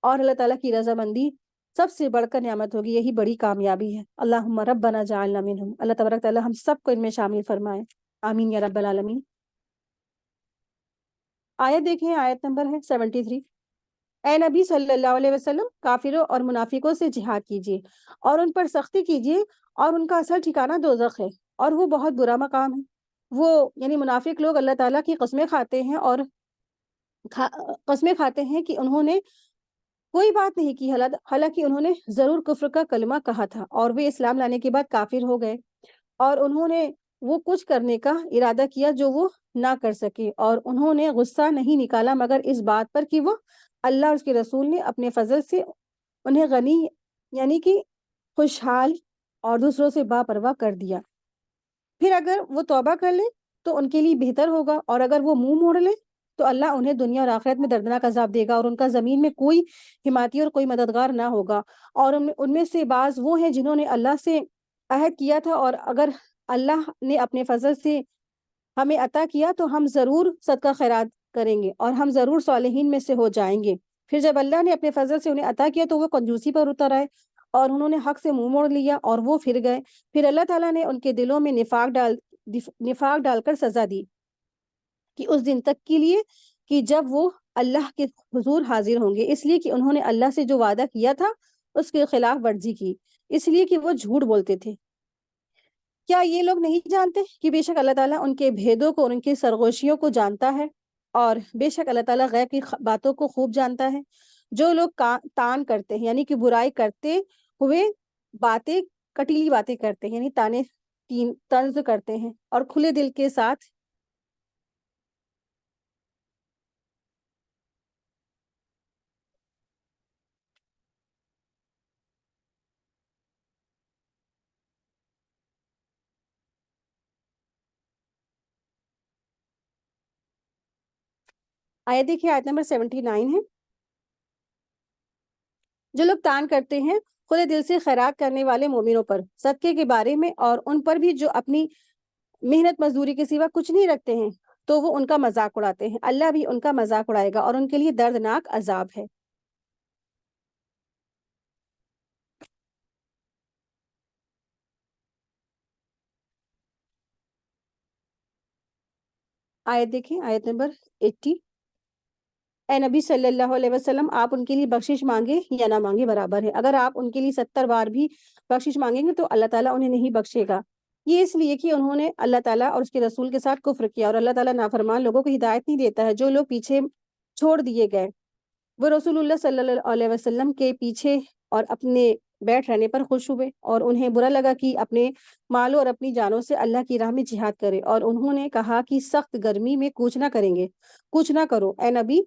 اور اللہ تعالیٰ کی رضامندی سب سے بڑھ کر نعمت ہوگی، یہی بڑی کامیابی ہے۔ اللہم ربنا جعلنا منہم، اللہ تبارک تعالیٰ ہم سب کو ان میں شامل فرمائے، آمین یا رب العالمین۔ آیت دیکھیں، آیت نمبر ہے 73، اے نبی صلی اللہ علیہ وسلم کافروں اور منافقوں سے جہاد کیجیے اور ان پر سختی کیجیے، اور ان کا اصل ٹھکانہ دوزخ ہے اور وہ بہت برا مقام ہے۔ وہ یعنی منافق لوگ اللہ تعالیٰ کی قسمیں کھاتے ہیں اور قسمیں کھاتے ہیں کہ انہوں نے کوئی بات نہیں کی، حالانکہ انہوں نے ضرور کفر کا کلمہ کہا تھا اور وہ اسلام لانے کے بعد کافر ہو گئے، اور انہوں نے وہ کچھ کرنے کا ارادہ کیا جو وہ نہ کر سکے، اور انہوں نے غصہ نہیں نکالا مگر اس بات پر کہ وہ اللہ اور اس کے رسول نے اپنے فضل سے انہیں غنی یعنی کہ خوشحال اور دوسروں سے با پرواہ کر دیا۔ پھر اگر وہ توبہ کر لے تو ان کے لیے بہتر ہوگا، اور اگر وہ منہ موڑ لے تو اللہ انہیں دنیا اور آخرت میں دردناک عذاب دے گا، اور ان کا زمین میں کوئی حمایتی اور کوئی مددگار نہ ہوگا۔ اور ان میں سے بعض وہ ہیں جنہوں نے اللہ سے عہد کیا تھا، اور اگر اللہ نے اپنے فضل سے ہمیں عطا کیا تو ہم ضرور صدقہ خیرات کریں گے اور ہم ضرور صالحین میں سے ہو جائیں گے۔ پھر جب اللہ نے اپنے فضل سے انہیں عطا کیا تو وہ کنجوسی پر اتر آئے اور انہوں نے حق سے منہ موڑ لیا اور وہ پھر گئے۔ پھر اللہ تعالیٰ نے ان کے دلوں میں نفاق ڈال کر سزا دی کہ اس دن تک کے لیے کہ جب وہ اللہ کے حضور حاضر ہوں گے، اس لیے کہ انہوں نے اللہ سے جو وعدہ کیا تھا اس کے خلاف ورزی کی، اس لیے کہ وہ جھوٹ بولتے تھے۔ کیا یہ لوگ نہیں جانتے کہ بے شک اللہ تعالیٰ ان کے بھیدوں کو اور ان کی سرگوشیوں کو جانتا ہے، اور بے شک اللہ تعالیٰ غیب کی باتوں کو خوب جانتا ہے؟ جو لوگ تان کرتے ہیں یعنی کہ برائی کرتے ہوئے باتیں کٹیلی باتیں کرتے ہیں، یعنی تانے طنز کرتے ہیں اور کھلے دل کے ساتھ دیکھیے آیت نمبر 79 ہے، جو لوگ تان کرتے ہیں کھلے دل سے خیرات کرنے والے مومنوں پر صدقے کے بارے میں اور ان پر بھی جو اپنی محنت مزدوری کے سوا کچھ نہیں رکھتے ہیں تو وہ ان کا مذاق اڑاتے ہیں، اللہ بھی ان کا مذاق اڑائے گا اور ان کے لیے دردناک عذاب ہے۔ آیت دیکھیں، آیت نمبر 80۔ اے نبی صلی اللہ علیہ وسلم، آپ ان کے لیے بخشش مانگے یا نہ مانگے برابر ہے۔ اگر آپ ان کے لیے 70 بار بھی بخشش مانگیں گے تو اللہ تعالیٰ انہیں نہیں بخشے گا، یہ اس لیے کہ انہوں نے اللہ تعالیٰ اور اس کے رسول کے ساتھ کفر کیا، اور اللہ تعالیٰ نافرمان لوگوں کو ہدایت نہیں دیتا ہے۔ جو لوگ پیچھے چھوڑ دیے گئے وہ رسول اللہ صلی اللہ علیہ وسلم کے پیچھے اور اپنے بیٹھ رہنے پر خوش ہوئے، اور انہیں برا لگا کہ اپنے مالوں اور اپنی جانوں سے اللہ کی راہ میں جہاد کرے، اور انہوں نے کہا کہ سخت گرمی میں کوچ نہ کریں گے، کوچ نہ کرو۔ اے نبی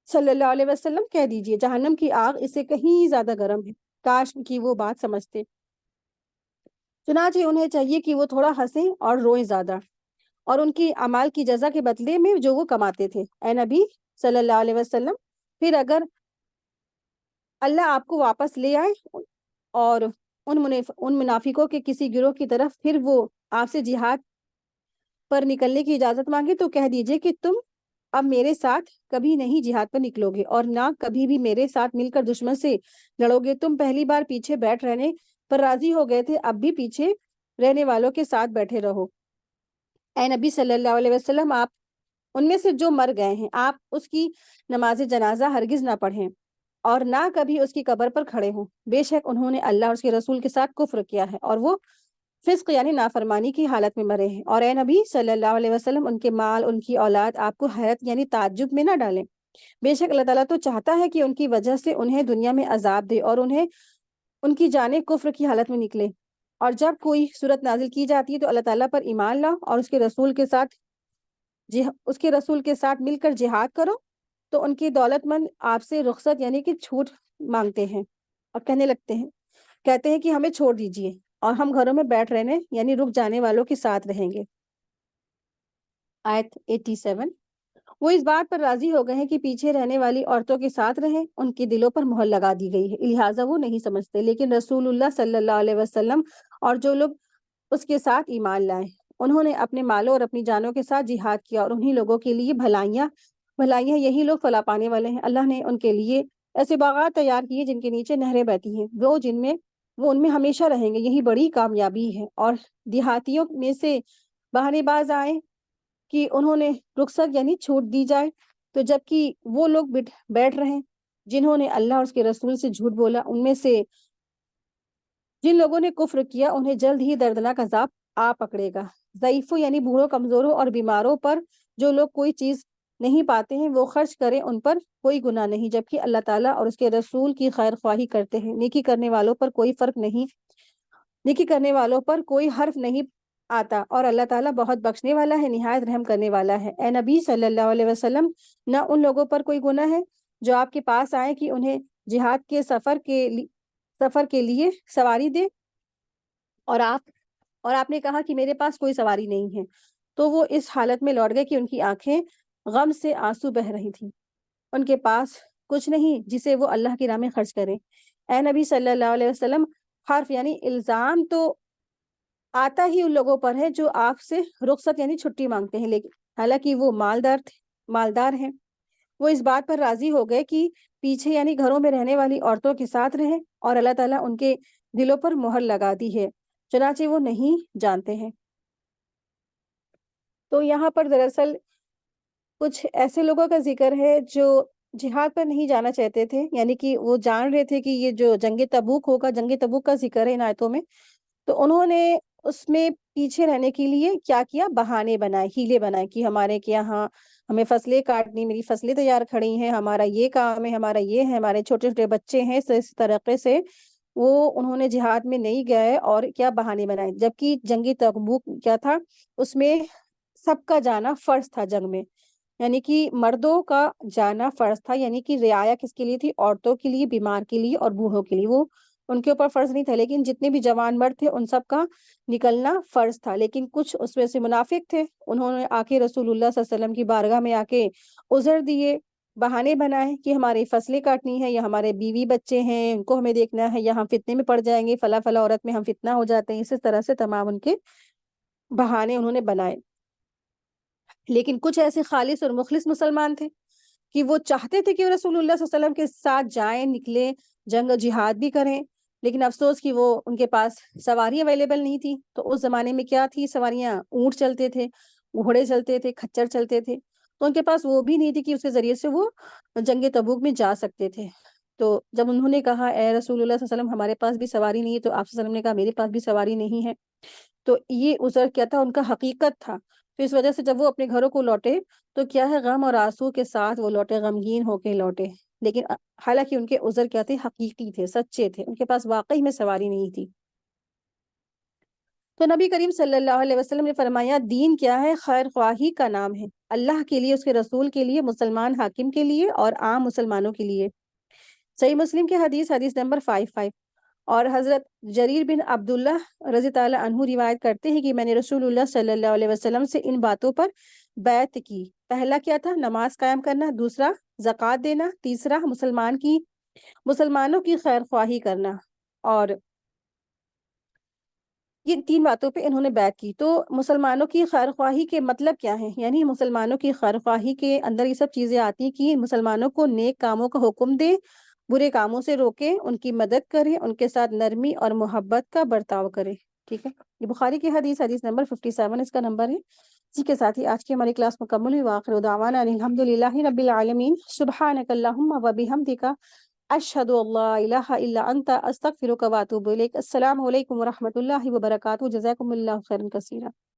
صلی اللہ علیہ وسلم کہہ دیجئے جہنم کی آگ اس سے کہیں زیادہ گرم ہے، کاش کہ وہ بات سمجھتے۔ چنانچہ انہیں چاہیے کہ وہ تھوڑا ہنسیں اور روئیں زیادہ، اور ان کی اعمال کی جزا کے بدلے میں جو وہ کماتے تھے۔ اے نبی صلی اللہ علیہ وسلم، پھر اگر اللہ آپ کو واپس لے آئے اور ان منافقوں کے کسی گروہ کی طرف پھر وہ آپ سے جہاد پر نکلنے کی اجازت مانگے تو کہہ دیجئے کہ تم اب میرے ساتھ کبھی نہیں جہاد پر نکلو گے اور نہ کبھی بھی میرے ساتھ مل کر دشمن سے لڑو گے۔ تم پہلی بار پیچھے بیٹھ رہنے پر راضی ہو گئے تھے، اب بھی پیچھے رہنے والوں کے ساتھ بیٹھے رہو۔ اے نبی صلی اللہ علیہ وسلم، آپ ان میں سے جو مر گئے ہیں آپ اس کی نماز جنازہ ہرگز نہ پڑھیں اور نہ کبھی اس کی قبر پر کھڑے ہوں، بے شک انہوں نے اللہ اور اس کے رسول کے ساتھ کفر کیا ہے اور وہ فسق یعنی نافرمانی کی حالت میں مرے ہیں۔ اور اے نبی صلی اللہ علیہ وسلم، ان کے مال، ان کی اولاد آپ کو حیرت یعنی تعجب میں نہ ڈالیں، بے شک اللہ تعالیٰ تو چاہتا ہے کہ ان کی وجہ سے انہیں دنیا میں عذاب دے اور انہیں ان کی جانیں کفر کی حالت میں نکلے، اور جب کوئی صورت نازل کی جاتی ہے تو اللہ تعالیٰ پر ایمان لاؤ اور اس کے رسول کے ساتھ مل کر جہاد کرو، تو ان کی دولت مند آپ سے رخصت یعنی کہ چھوٹ مانگتے ہیں اور کہتے ہیں کہ ہمیں چھوڑ دیجئے اور ہم گھروں میں بیٹھ رہنے یعنی رک جانے والوں کے ساتھ رہیں گے۔ آیت 87۔ وہ اس بات پر راضی ہو گئے ہیں کہ پیچھے رہنے والی عورتوں کے ساتھ رہیں، ان کے دلوں پر مہر لگا دی گئی ہے، لہٰذا وہ نہیں سمجھتے، لیکن رسول اللہ صلی اللہ علیہ وسلم اور جو لوگ اس کے ساتھ ایمان لائے انہوں نے اپنے مالوں اور اپنی جانوں کے ساتھ جہاد کیا، اور انہی لوگوں کے لیے بھلائیاں یہی لوگ فلاح پانے والے ہیں۔ اللہ نے ان کے لیے ایسے باغات تیار کیے جن کے نیچے نہریں بہتی ہیں، وہ ان میں ہمیشہ رہیں گے، یہی بڑی کامیابی ہے۔ اور دیہاتیوں میں سے بہانے باز آئے کہ انہوں نے رخصت یعنی چھوٹ دی جائے، تو جبکہ وہ لوگ بیٹھ رہے جنہوں نے اللہ اور اس کے رسول سے جھوٹ بولا، ان میں سے جن لوگوں نے کفر کیا انہیں جلد ہی دردناک عذاب آ پکڑے گا۔ ضعیفوں یعنی بوڑھوں، کمزوروں اور بیماروں پر جو لوگ کوئی چیز نہیں پاتے ہیں وہ خرچ کریں، ان پر کوئی گناہ نہیں، جبکہ اللہ تعالیٰ اور اس کے رسول کی خیر خواہی کرتے ہیں۔ نیکی کرنے والوں پر کوئی حرف نہیں آتا، اور اللہ تعالیٰ بہت بخشنے والا ہے، نہایت رحم کرنے والا ہے۔ اے نبی صلی اللہ علیہ وسلم، نہ ان لوگوں پر کوئی گناہ ہے جو آپ کے پاس آئے کہ انہیں جہاد کے سفر کے لیے سواری دے، اور آپ نے کہا کہ میرے پاس کوئی سواری نہیں ہے، تو وہ اس حالت میں لوٹ گئے کہ ان کی آنکھیں غم سے آنسو بہہ رہی تھیں، ان کے پاس کچھ نہیں جسے وہ اللہ کی راہ میں خرچ کریں۔ اے نبی صلی اللہ علیہ وسلم، حرف یعنی الزام تو آتا ہی ان لوگوں پر ہے جو آپ سے رخصت یعنی چھٹی مانگتے ہیں، لیکن حالانکہ وہ مالدار ہیں، وہ اس بات پر راضی ہو گئے کہ پیچھے یعنی گھروں میں رہنے والی عورتوں کے ساتھ رہیں، اور اللہ تعالیٰ ان کے دلوں پر مہر لگا دی ہے، چنانچہ وہ نہیں جانتے ہیں۔ تو یہاں پر دراصل کچھ ایسے لوگوں کا ذکر ہے جو جہاد پر نہیں جانا چاہتے تھے، یعنی کہ وہ جان رہے تھے کہ یہ جو جنگ تبوک ہوگا، جنگ تبوک کا ذکر ہے ان آیتوں میں، تو انہوں نے اس میں پیچھے رہنے کے لیے کیا کیا، بہانے بنائے، ہیلے بنائے کہ ہمارے کے یہاں ہمیں فصلیں کاٹنی، میری فصلیں تیار کھڑی ہیں، ہمارا یہ کام ہے، ہمارا یہ ہے، ہمارے چھوٹے چھوٹے بچے ہیں، اس طریقے سے انہوں نے جہاد میں نہیں گئے اور کیا بہانے بنائے، جبکہ جنگ تبوک کیا تھا، اس میں سب کا جانا فرض تھا جنگ میں، یعنی کہ مردوں کا جانا فرض تھا، یعنی کہ رعایا کس کے لیے تھی، عورتوں کے لیے، بیمار کے لیے اور بوڑھوں کے لیے، وہ ان کے اوپر فرض نہیں تھا، لیکن جتنے بھی جوان مرد تھے ان سب کا نکلنا فرض تھا۔ لیکن کچھ اس میں سے منافق تھے، انہوں نے آ کے رسول اللہ صلی اللہ علیہ وسلم کی بارگاہ میں آ کے عذر دیے بہانے بنائے کہ ہماری فصلیں کاٹنی ہے یا ہمارے بیوی بچے ہیں ان کو ہمیں دیکھنا ہے یا ہم فتنے میں پڑ جائیں گے، فلاں فلاں عورت میں ہم فتنہ ہو جاتے ہیں، اسی طرح سے تمام ان کے بہانے انہوں نے بنائے۔ لیکن کچھ ایسے خالص اور مخلص مسلمان تھے کہ وہ چاہتے تھے کہ رسول اللہ صلی اللہ علیہ وسلم کے ساتھ جائیں، نکلیں، جنگ و جہاد بھی کریں، لیکن افسوس کہ وہ ان کے پاس سواری اویلیبل نہیں تھی۔ تو اس زمانے میں کیا تھی سواریاں؟ اونٹ چلتے تھے، گھوڑے چلتے تھے، کھچر چلتے تھے، تو ان کے پاس وہ بھی نہیں تھی کہ اس کے ذریعے سے وہ جنگ تبوک میں جا سکتے تھے۔ تو جب انہوں نے کہا اے رسول اللہ صلی اللہ علیہ وسلم ہمارے پاس بھی سواری نہیں ہے، تو آپ صلی اللہ علیہ وسلم نے کہا میرے پاس بھی سواری نہیں ہے۔ تو یہ عذر کیا تھا؟ ان کا حقیقت تھا۔ تو اس وجہ سے جب وہ اپنے گھروں کو لوٹے تو کیا ہے، غم اور آنسو کے ساتھ وہ لوٹے، غمگین ہو کے لوٹے، لیکن حالانکہ ان کے عذر کیا تھے؟ حقیقی تھے، سچے تھے، ان کے پاس واقعی میں سواری نہیں تھی۔ تو نبی کریم صلی اللہ علیہ وسلم نے فرمایا دین کیا ہے؟ خیر خواہی کا نام ہے، اللہ کے لیے، اس کے رسول کے لیے، مسلمان حاکم کے لیے اور عام مسلمانوں کے لیے۔ صحیح مسلم کی حدیث، حدیث نمبر 55۔ اور حضرت جریر بن عبداللہ رضی تعالیٰ عنہ روایت کرتے ہیں کہ میں نے رسول اللہ صلی اللہ علیہ وسلم سے ان باتوں پر بیعت کی۔ پہلا کیا تھا؟ نماز قائم کرنا، دوسرا زکوٰۃ دینا، تیسرا مسلمانوں کی خیر خواہی کرنا، اور یہ 3 باتوں پہ انہوں نے بیعت کی۔ تو مسلمانوں کی خیر خواہی کے مطلب کیا ہے؟ یعنی مسلمانوں کی خیر خواہی کے اندر یہ سب چیزیں آتی ہیں کہ مسلمانوں کو نیک کاموں کا حکم دے، برے کاموں سے روکے، ان کی مدد کرے، ان کے ساتھ نرمی اور محبت کا برتاؤ کرے۔ ٹھیک ہے، یہ بخاری کی حدیث، حدیث نمبر 57 اس کا نمبر ہے۔ اسی کے ساتھ ہی آج کی ہماری کلاس مکمل ہوئی۔ وآخر دعوانا ان الحمد للہ رب العالمین۔ سبحانک اللہم وبحمدک، اشہد ان لا الہ الا انت، استغفرک واتوب الیک۔ السلام علیکم ورحمۃ اللہ وبرکاتہ۔ جزاکم اللہ خیرا کثیرا۔